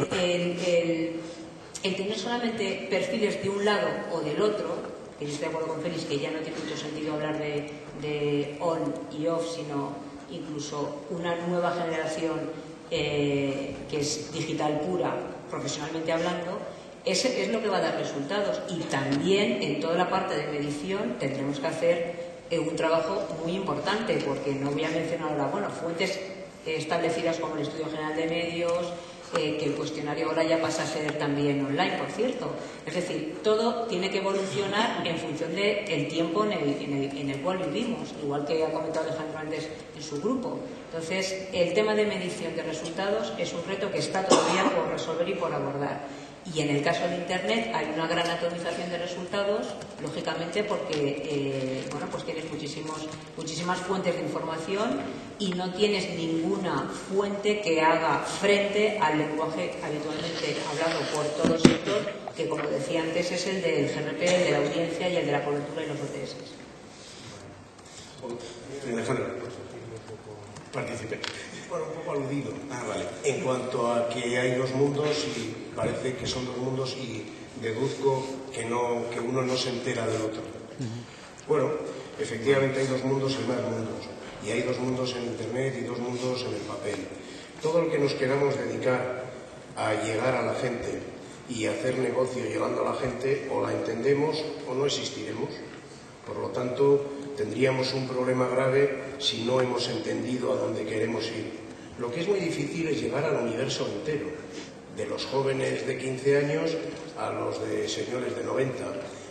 [SPEAKER 2] el tener solamente perfiles de un lado o del otro, que yo estoy de acuerdo con Félix que ya no tiene mucho sentido hablar de on y off, sino incluso una nueva generación que es digital pura, profesionalmente hablando, es lo que va a dar resultados. Y también en toda la parte de medición tendremos que hacer un trabajo muy importante, porque no voy a mencionar ahora, bueno, fuentes establecidas como el Estudio General de Medios, que el cuestionario ahora ya pasa a ser también online, por cierto. Es decir, todo tiene que evolucionar en función del tiempo en el cual vivimos, igual que ha comentado Alejandro antes en su grupo. Entonces, el tema de medición de resultados es un reto que está todavía por resolver y por abordar. Y en el caso de Internet hay una gran atomización de resultados, lógicamente porque pues tienes muchísimas fuentes de información y no tienes ninguna fuente que haga frente al lenguaje habitualmente hablado por todo el sector, que como decía antes es el del GRP, el de la audiencia y el de la cobertura y los OTS.
[SPEAKER 1] Participé.
[SPEAKER 3] Bueno, un poco aludido.
[SPEAKER 1] Vale.
[SPEAKER 3] En cuanto a que hay dos mundos y parece que son dos mundos y deduzco que uno no se entera del otro. Bueno, efectivamente hay dos mundos y más mundos. Y hay dos mundos en Internet y dos mundos en el papel. Todo lo que nos queramos dedicar a llegar a la gente y hacer negocio llegando a la gente, o la entendemos o no existiremos. Por lo tanto, tendríamos un problema grave si no hemos entendido a dónde queremos ir. Lo que es muy difícil es llegar al universo entero, de los jóvenes de 15 años a los de señores de 90,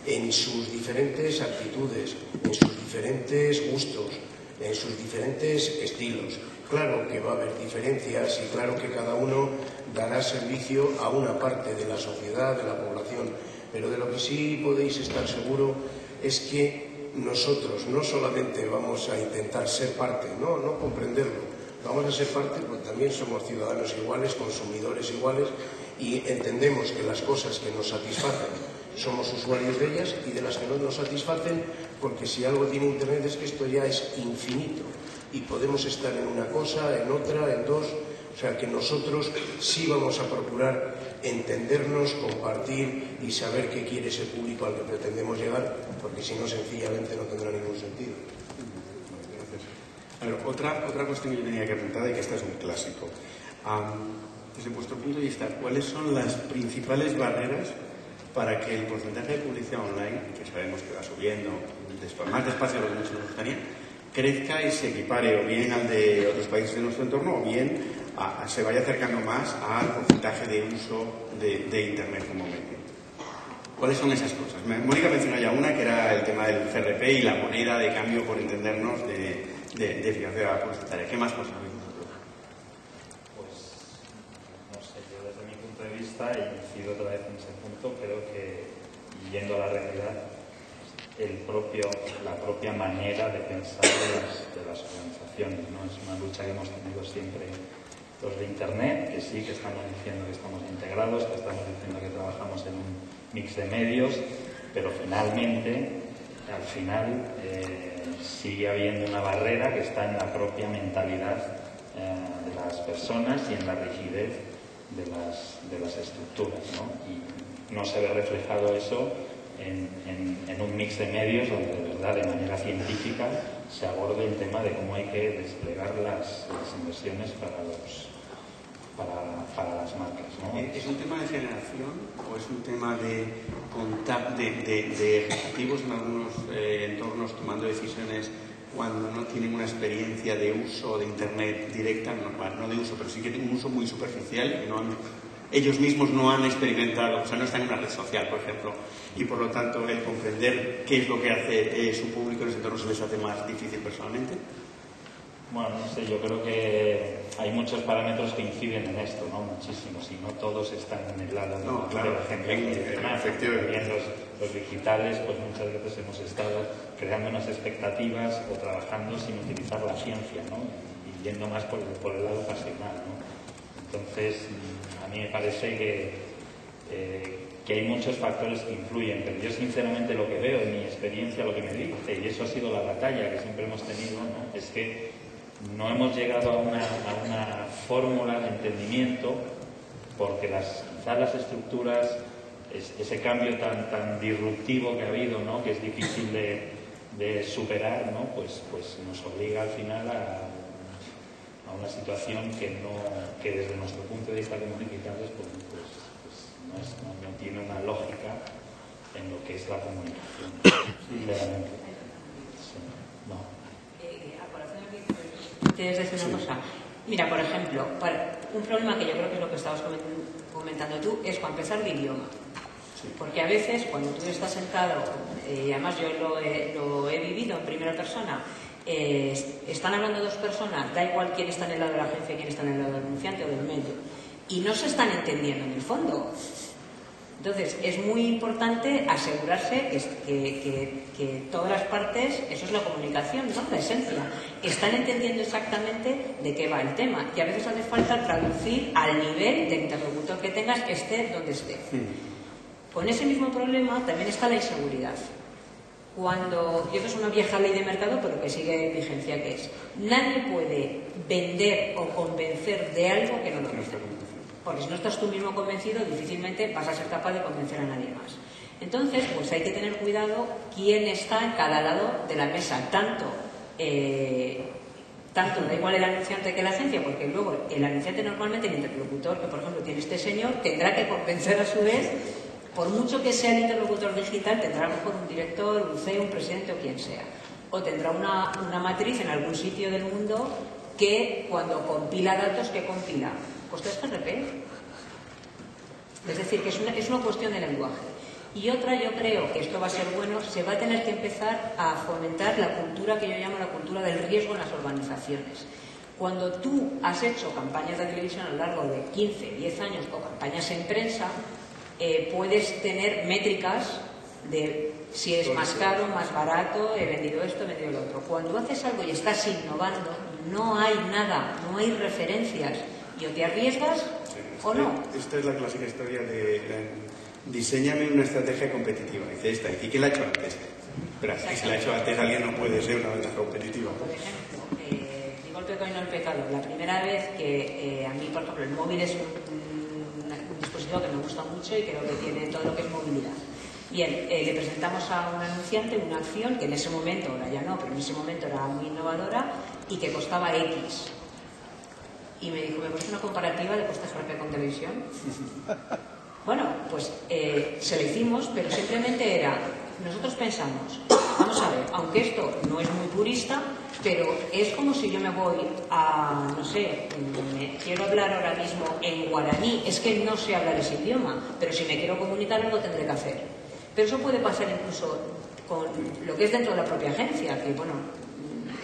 [SPEAKER 3] en sus diferentes actitudes, en sus diferentes gustos, en sus diferentes estilos. Claro que va a haber diferencias y claro que cada uno dará servicio a una parte de la sociedad, de la población, pero de lo que sí podéis estar seguro es que nosotros no solamente vamos a intentar ser parte, no comprenderlo, vamos a ser parte porque también somos ciudadanos iguales, consumidores iguales y entendemos que las cosas que nos satisfacen somos usuarios de ellas y de las que no nos satisfacen, porque si algo tiene Internet es que esto ya es infinito y podemos estar en una cosa, en otra, en dos, o sea que nosotros sí vamos a procurar entendernos, compartir y saber qué quiere ese público al que pretendemos llegar, porque si no sencillamente no tendrá ningún sentido.
[SPEAKER 1] A ver, otra cuestión que yo tenía que apuntar y que esta es un clásico. Desde vuestro punto de vista, ¿cuáles son las principales barreras para que el porcentaje de publicidad online, que sabemos que va subiendo más despacio de lo que mucho nos gustaría, crezca y se equipare o bien al de otros países de nuestro entorno o bien se vaya acercando más al porcentaje de uso de Internet como medio? ¿Cuáles son esas cosas? Mónica mencionó ya una, que era el tema del CRP y la moneda de cambio, por entendernos, de eficacia publicitaria. ¿Qué más cosas veis vosotros?
[SPEAKER 6] Pues, no sé, yo desde mi punto de vista, y incido otra vez en ese punto, creo que, yendo a la realidad, la propia manera de pensar de las organizaciones, ¿no? Es una lucha que hemos tenido siempre los de Internet, que sí que estamos diciendo que estamos integrados, que estamos diciendo que trabajamos en un mix de medios, pero finalmente, al final, sigue habiendo una barrera que está en la propia mentalidad de las personas y en la rigidez de las estructuras, ¿no? Y no se ve reflejado eso en un mix de medios donde de verdad, de manera científica, se aborde el tema de cómo hay que desplegar las inversiones para las marcas, ¿no?
[SPEAKER 1] ¿Es un tema de generación o es un tema de ejecutivos en algunos entornos tomando decisiones cuando no tienen una experiencia de uso de Internet directa, no de uso, pero sí que tienen un uso muy superficial y que ellos mismos no han experimentado, o sea, no están en una red social, por ejemplo, y por lo tanto el comprender qué es lo que hace su público en ese entorno se les hace más difícil personalmente?
[SPEAKER 6] Bueno, no sé, yo creo que hay muchos parámetros que inciden en esto, ¿no? Muchísimos, y no todos están en el lado de la gente. Efectivamente. Los digitales, pues muchas veces hemos estado creando unas expectativas o trabajando sin utilizar la ciencia, ¿no? Y yendo más por el lado pasional, ¿no? Entonces, a mí me parece que hay muchos factores que influyen, pero yo sinceramente lo que veo en mi experiencia, lo que me dice, y eso ha sido la batalla que siempre hemos tenido, ¿no? Es que no hemos llegado a una fórmula de entendimiento porque quizás las estructuras, ese cambio tan disruptivo que ha habido, ¿no? Que es difícil de superar, ¿no? Pues nos obliga al final a una situación que desde nuestro punto de vista como digitales pues no tiene una lógica en lo que es la comunicación. Sinceramente. Sí. No.
[SPEAKER 2] ¿Quieres decir una cosa? Mira, por ejemplo, un problema que yo creo que es lo que estabas comentando tú es para empezar el idioma. Porque a veces cuando tú estás sentado, y además yo lo he vivido en primera persona, están hablando dos personas, da igual quién está en el lado de la agencia y quién está en el lado del denunciante o del medio, y no se están entendiendo en el fondo. Entonces, es muy importante asegurarse que todas las partes, eso es la comunicación, ¿no? La esencia, están entendiendo exactamente de qué va el tema. Y a veces hace falta traducir al nivel de interlocutor que tengas, esté donde esté. Con ese mismo problema también está la inseguridad. y esto es una vieja ley de mercado, pero que sigue en vigencia, que es: nadie puede vender o convencer de algo que no lo conoce. Porque si no estás tú mismo convencido, difícilmente vas a ser capaz de convencer a nadie más. Entonces, pues hay que tener cuidado quién está en cada lado de la mesa, tanto da igual el anunciante que la agencia, porque luego el anunciante, normalmente el interlocutor que por ejemplo tiene este señor, tendrá que convencer a su vez, por mucho que sea el interlocutor digital, tendrá a lo mejor un director, un CEO, un presidente o quien sea, o tendrá una matriz en algún sitio del mundo que cuando compila datos, ¿qué compila? Pues TSGRP. Es decir, que es una cuestión de lenguaje. Y otra, yo creo que esto va a ser bueno, se va a tener que empezar a fomentar la cultura que yo llamo la cultura del riesgo en las organizaciones. Cuando tú has hecho campañas de televisión a lo largo de 15, 10 años o campañas en prensa, puedes tener métricas de si es más caro, más barato, he vendido esto, he vendido lo otro. Cuando haces algo y estás innovando, no hay nada, no hay referencias, y o te arriesgas o no.
[SPEAKER 1] Esta es la clásica historia de diséñame una estrategia competitiva. Dice esta, ¿y quién la ha hecho antes? Pero si se la ha hecho antes alguien, no puede ser una ventaja competitiva.
[SPEAKER 2] Por ejemplo, digo el pecado y no el pecado. La primera vez que a mí, por ejemplo, el móvil es un dispositivo que me gusta mucho y creo que tiene todo lo que es movilidad. Bien, le presentamos a un anunciante una acción que en ese momento, ahora ya no, pero en ese momento era muy innovadora y que costaba X. Y me dijo, ¿me pones una comparativa de coste GRP con televisión? Bueno, pues se lo hicimos, pero simplemente era, nosotros pensamos, vamos a ver, aunque esto no es muy purista, pero es como si yo me voy a, no sé, quiero hablar ahora mismo en guaraní, es que no sé hablar ese idioma, pero si me quiero comunicar algo tendré que hacer. Pero eso puede pasar incluso con lo que es dentro de la propia agencia, que bueno,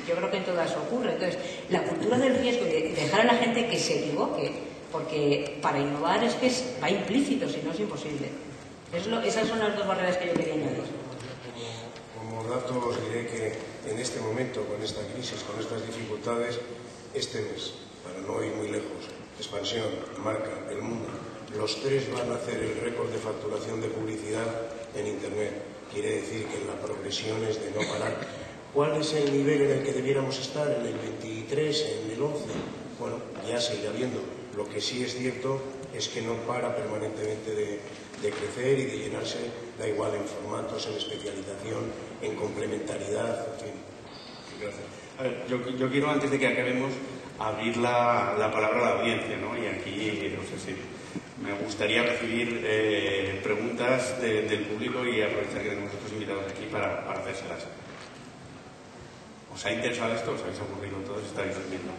[SPEAKER 2] yo creo que en todas ocurre. Entonces, la cultura del riesgo y de dejar a la gente que se equivoque, porque para innovar es que va implícito, si no es imposible. Esas son las dos barreras que yo quería añadir.
[SPEAKER 3] Como dato os diré que en este momento, con esta crisis, con estas dificultades, este mes, para no ir muy lejos, Expansión, Marca, El Mundo, los tres van a hacer el récord de facturación de publicidad en Internet. Quiere decir que la progresión es de no parar. ¿Cuál es el nivel en el que debiéramos estar? ¿En el 23? ¿En el 11? Bueno, ya se irá viendo. Lo que sí es cierto es que no para permanentemente de crecer y de llenarse, da igual en formatos, en especialización, en complementariedad, en fin.
[SPEAKER 1] Gracias. A ver, yo quiero, antes de que acabemos, abrir la palabra a la audiencia, ¿no? Y aquí, no sé si me gustaría recibir preguntas del público y aprovechar que tenemos otros invitados aquí para hacérselas. ¿Os ha interesado esto? ¿Os habéis aburrido todos? ¿Estáis durmiendo?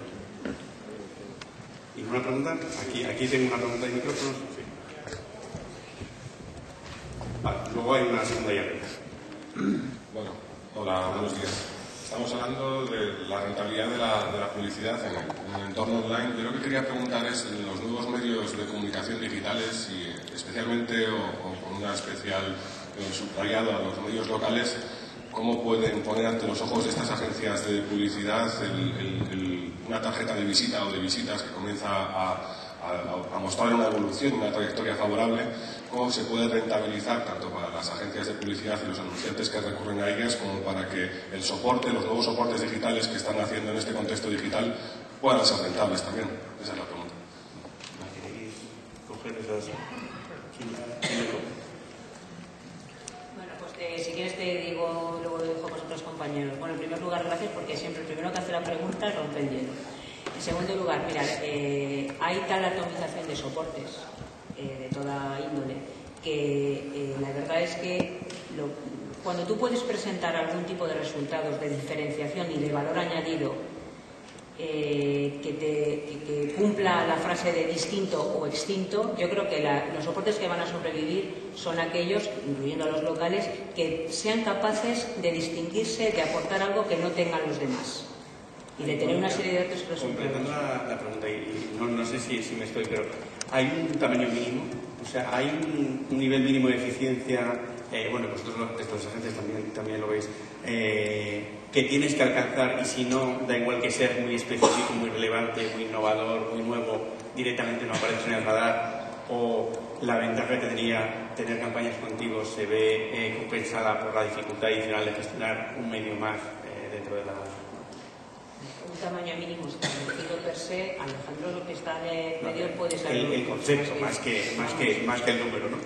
[SPEAKER 1] ¿Ninguna pregunta? Aquí tengo una pregunta de micrófonos. Sí. Vale, luego hay una segunda llave.
[SPEAKER 7] Bueno, hola, buenos días. Estamos hablando de la rentabilidad de la publicidad en el entorno online. Yo lo que quería preguntar es, en los nuevos medios de comunicación digitales, y especialmente o con una especial subrayado a los medios locales, ¿cómo pueden poner ante los ojos de estas agencias de publicidad una tarjeta de visita o de visitas que comienza a mostrar una evolución, una trayectoria favorable? ¿Cómo se puede rentabilizar tanto para las agencias de publicidad y los anunciantes que recurren a ellas, como para que el soporte, los nuevos soportes digitales que están haciendo en este contexto digital puedan ser rentables también? Esa es la pregunta.
[SPEAKER 1] ¿Queréis coger esas?
[SPEAKER 2] Bueno, pues si quieres te digo, luego lo dejo con otros compañeros. Bueno, en primer lugar, gracias, porque siempre el primero que hace la pregunta rompe el hielo. En segundo lugar, mirad, hay tal atomización de soportes de toda índole que la verdad es que cuando tú puedes presentar algún tipo de resultados de diferenciación y de valor añadido que cumpla la frase de distinto o extinto, yo creo que los soportes que van a sobrevivir son aquellos, incluyendo a los locales, que sean capaces de distinguirse, de aportar algo que no tengan los demás y de tener una serie de datos que
[SPEAKER 1] completando la pregunta, y no sé si me estoy, pero ¿hay un tamaño mínimo? O sea, ¿hay un nivel mínimo de eficiencia? Bueno, vosotros, estas agencias también lo veis, que tienes que alcanzar, y si no, da igual que sea muy específico, muy relevante, muy innovador, muy nuevo, directamente no aparece en el radar, o la ventaja que tendría tener campañas contigo se ve compensada por la dificultad adicional de gestionar un medio más dentro de la...
[SPEAKER 2] Un tamaño mínimo establecido per se, Alejandro, lo que está en el medio puede ser...
[SPEAKER 1] El concepto, más que el número, ¿no?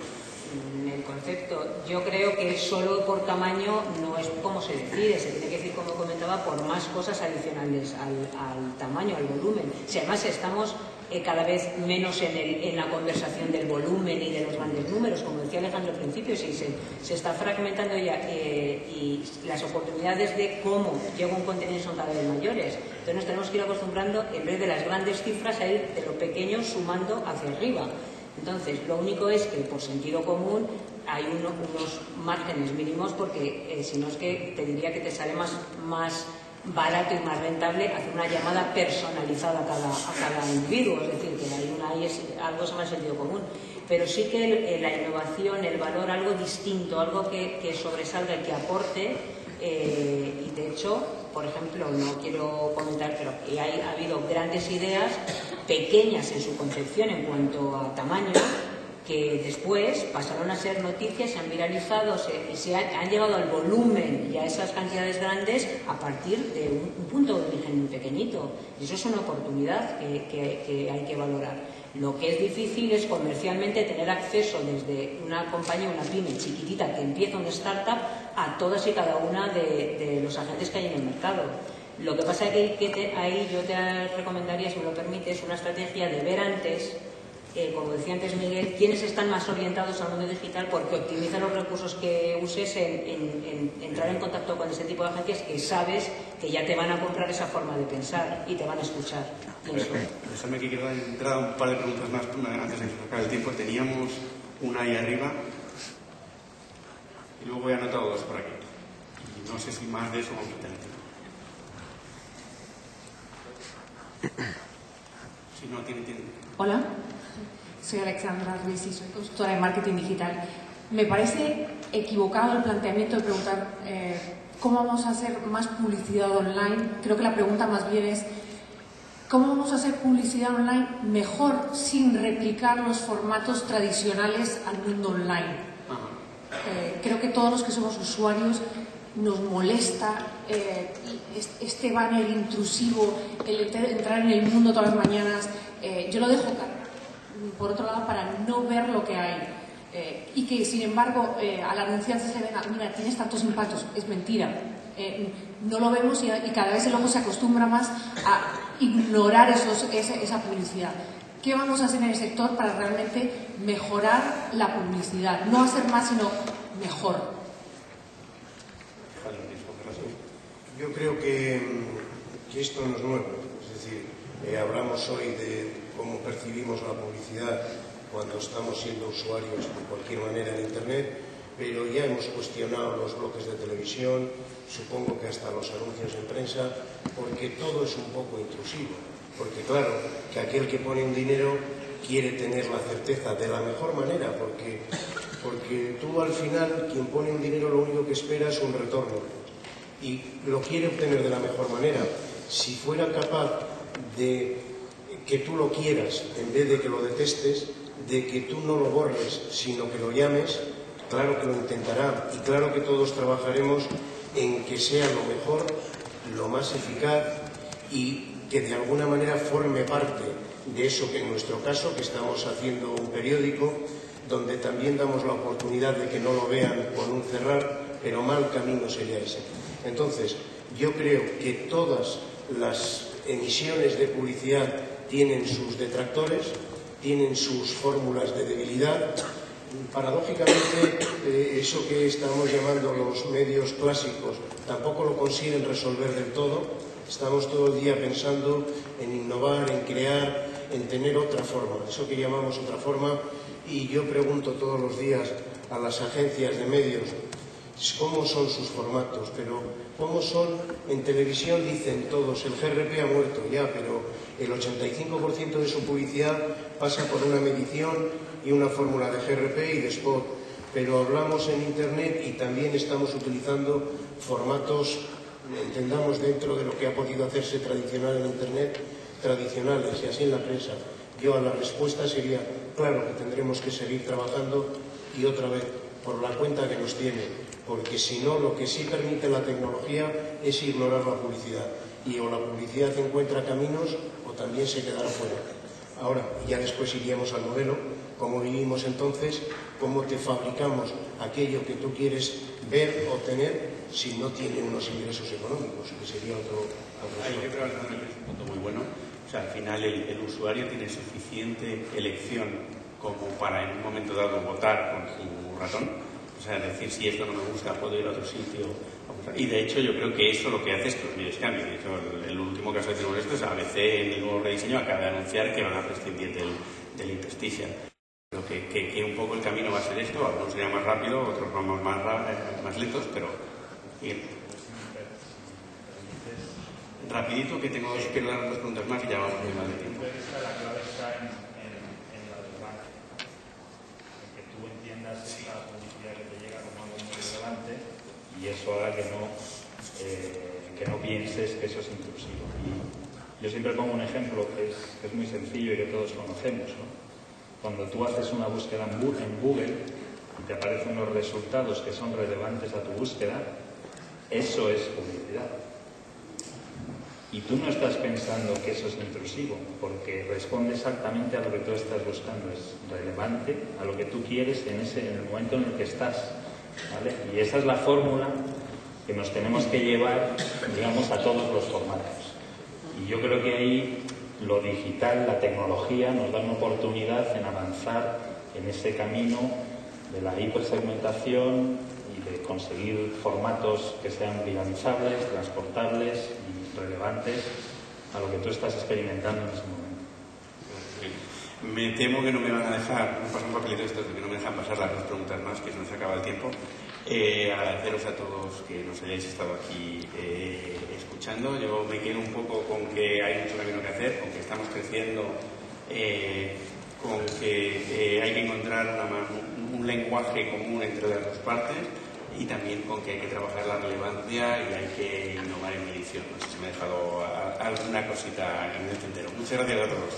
[SPEAKER 2] El concepto, yo creo que solo por tamaño no es como se decide, se tiene que decir, como comentaba, por más cosas adicionales al tamaño, al volumen. Si además estamos cada vez menos en la conversación del volumen y de los grandes números, como decía Alejandro al principio, si se está fragmentando ya y las oportunidades de cómo llega un contenido son cada vez mayores. Entonces nos tenemos que ir acostumbrando, en vez de las grandes cifras, a ir de lo pequeño sumando hacia arriba. Entonces, lo único es que por sentido común hay unos márgenes mínimos, porque si no es que te diría que te sale más barato y más rentable hacer una llamada personalizada a cada individuo, es decir, que ahí es algo más sentido común. Pero sí que la innovación, el valor, algo distinto, algo que sobresalga y que aporte, y de hecho, por ejemplo, no quiero comentar, pero ha habido grandes ideas, pequeñas en su concepción en cuanto a tamaño, que después pasaron a ser noticias, se han viralizado, han llegado al volumen y a esas cantidades grandes a partir de un punto de origen muy pequeñito. Y eso es una oportunidad que hay que valorar. Lo que es difícil es comercialmente tener acceso desde una compañía, una pyme chiquitita que empieza una startup, a todas y cada una de los agentes que hay en el mercado. Lo que pasa es que ahí yo te recomendaría, si me lo permites, una estrategia de ver antes, como decía antes Miguel, quiénes están más orientados al mundo digital, porque optimiza los recursos que uses en entrar en contacto con ese tipo de agencias que sabes que ya te van a comprar esa forma de pensar y te van a escuchar.
[SPEAKER 1] Déjame que quiero entrar un par de preguntas más antes de que se acabe el tiempo. Teníamos una ahí arriba y luego he anotado dos por aquí. Y no sé si más de eso vamos a tener. Si no, tiene.
[SPEAKER 8] Hola, soy Alexandra Ruiz y soy consultora de marketing digital. Me parece equivocado el planteamiento de preguntar cómo vamos a hacer más publicidad online. Creo que la pregunta más bien es cómo vamos a hacer publicidad online mejor sin replicar los formatos tradicionales al mundo online. Creo que todos los que somos usuarios nos molesta este banner intrusivo, el entrar en el mundo todas las mañanas. Yo lo dejo por otro lado para no ver lo que hay, y que sin embargo al anunciarse se ven, mira, tienes tantos impactos, es mentira. No lo vemos y cada vez el ojo se acostumbra más a ignorar esa publicidad. ¿Qué vamos a hacer en el sector para realmente mejorar la publicidad? No hacer más, sino mejor.
[SPEAKER 3] Yo creo que esto no es nuevo. Es decir, hablamos hoy de cómo percibimos la publicidad cuando estamos siendo usuarios de cualquier manera en Internet, pero ya hemos cuestionado los bloques de televisión, supongo que hasta los anuncios en prensa, porque todo es un poco intrusivo. Porque claro, que aquel que pone un dinero quiere tener la certeza de la mejor manera, porque tú al final, quien pone un dinero, lo único que espera es un retorno y lo quiere obtener de la mejor manera. Si fuera capaz de que tú lo quieras en vez de que lo detestes, de que tú no lo borres sino que lo llames, claro que lo intentará, y claro que todos trabajaremos en que sea lo mejor, lo más eficaz, y que de alguna manera forme parte de eso que en nuestro caso, que estamos haciendo un periódico donde también damos la oportunidad de que no lo vean con un cerrar, pero mal camino sería ese. Entonces, yo creo que todas las emisiones de publicidad tienen sus detractores, tienen sus fórmulas de debilidad. Paradójicamente, eso que estamos llamando los medios clásicos tampoco lo consiguen resolver del todo. Estamos todo el día pensando en innovar, en crear, en tener otra forma, eso que llamamos otra forma, y yo pregunto todos los días a las agencias de medios cómo son sus formatos, pero cómo son en televisión. Dicen todos, el GRP ha muerto ya, pero el 85% de su publicidad pasa por una medición y una fórmula de GRP y de spot, pero hablamos en Internet y también estamos utilizando formatos, entendamos, dentro de lo que ha podido hacerse tradicional en Internet, tradicionales, y así en la prensa. Yo a la respuesta sería, claro que tendremos que seguir trabajando y otra vez por la cuenta que nos tiene, porque si no, lo que sí permite la tecnología es ignorar la publicidad, y o la publicidad encuentra caminos o también se quedará fuera. Ahora, ya después iríamos al modelo, cómo vivimos entonces, cómo te fabricamos aquello que tú quieres ver o tener si no tiene unos ingresos económicos, que sería otro
[SPEAKER 1] Ahí yo creo que es un punto muy bueno. O sea, al final el usuario tiene suficiente elección como para en un momento dado votar con su ratón. O sea, decir, si esto no me gusta, puedo ir a otro sitio. Y de hecho yo creo que eso lo que hace es que los medios cambien. De hecho, el último caso que tenemos esto es ABC en el nuevo rediseño acaba de anunciar que van a prescindir del interstitial. Creo que un poco el camino va a ser esto, algunos serían más rápido, otros vamos más lentos, pero rapidito que quiero dar dos preguntas más y ya vamos muy mal de tiempo.
[SPEAKER 6] La clave está en la relevancia, en que tú entiendas esa publicidad que te llega como algo muy relevante y eso haga que no pienses que eso es intrusivo. Y yo siempre pongo un ejemplo que es muy sencillo y que todos conocemos, ¿no? Cuando tú haces una búsqueda en Google y te aparecen los resultados que son relevantes a tu búsqueda, eso es publicidad. Y tú no estás pensando que eso es intrusivo, porque responde exactamente a lo que tú estás buscando, es relevante a lo que tú quieres en el momento en el que estás, ¿vale? Y esa es la fórmula que nos tenemos que llevar, digamos, a todos los formatos. Y yo creo que ahí lo digital, la tecnología, nos da una oportunidad en avanzar en ese camino de la hipersegmentación y de conseguir formatos que sean viralizables, transportables y relevantes a lo que tú estás experimentando en ese momento.
[SPEAKER 1] Me temo que no me van a dejar, me pasan papelitos estos de que no me dejan pasar las dos preguntas más, que se nos acaba el tiempo. Agradeceros a todos que nos hayáis estado aquí escuchando. Yo me quedo un poco con que hay mucho camino que hacer, con que estamos creciendo, con que hay que encontrar un lenguaje común entre las dos partes y también con que hay que trabajar la relevancia y hay que innovar en medición. No sé si me he dejado alguna cosita en el tintero. Muchas gracias a todos.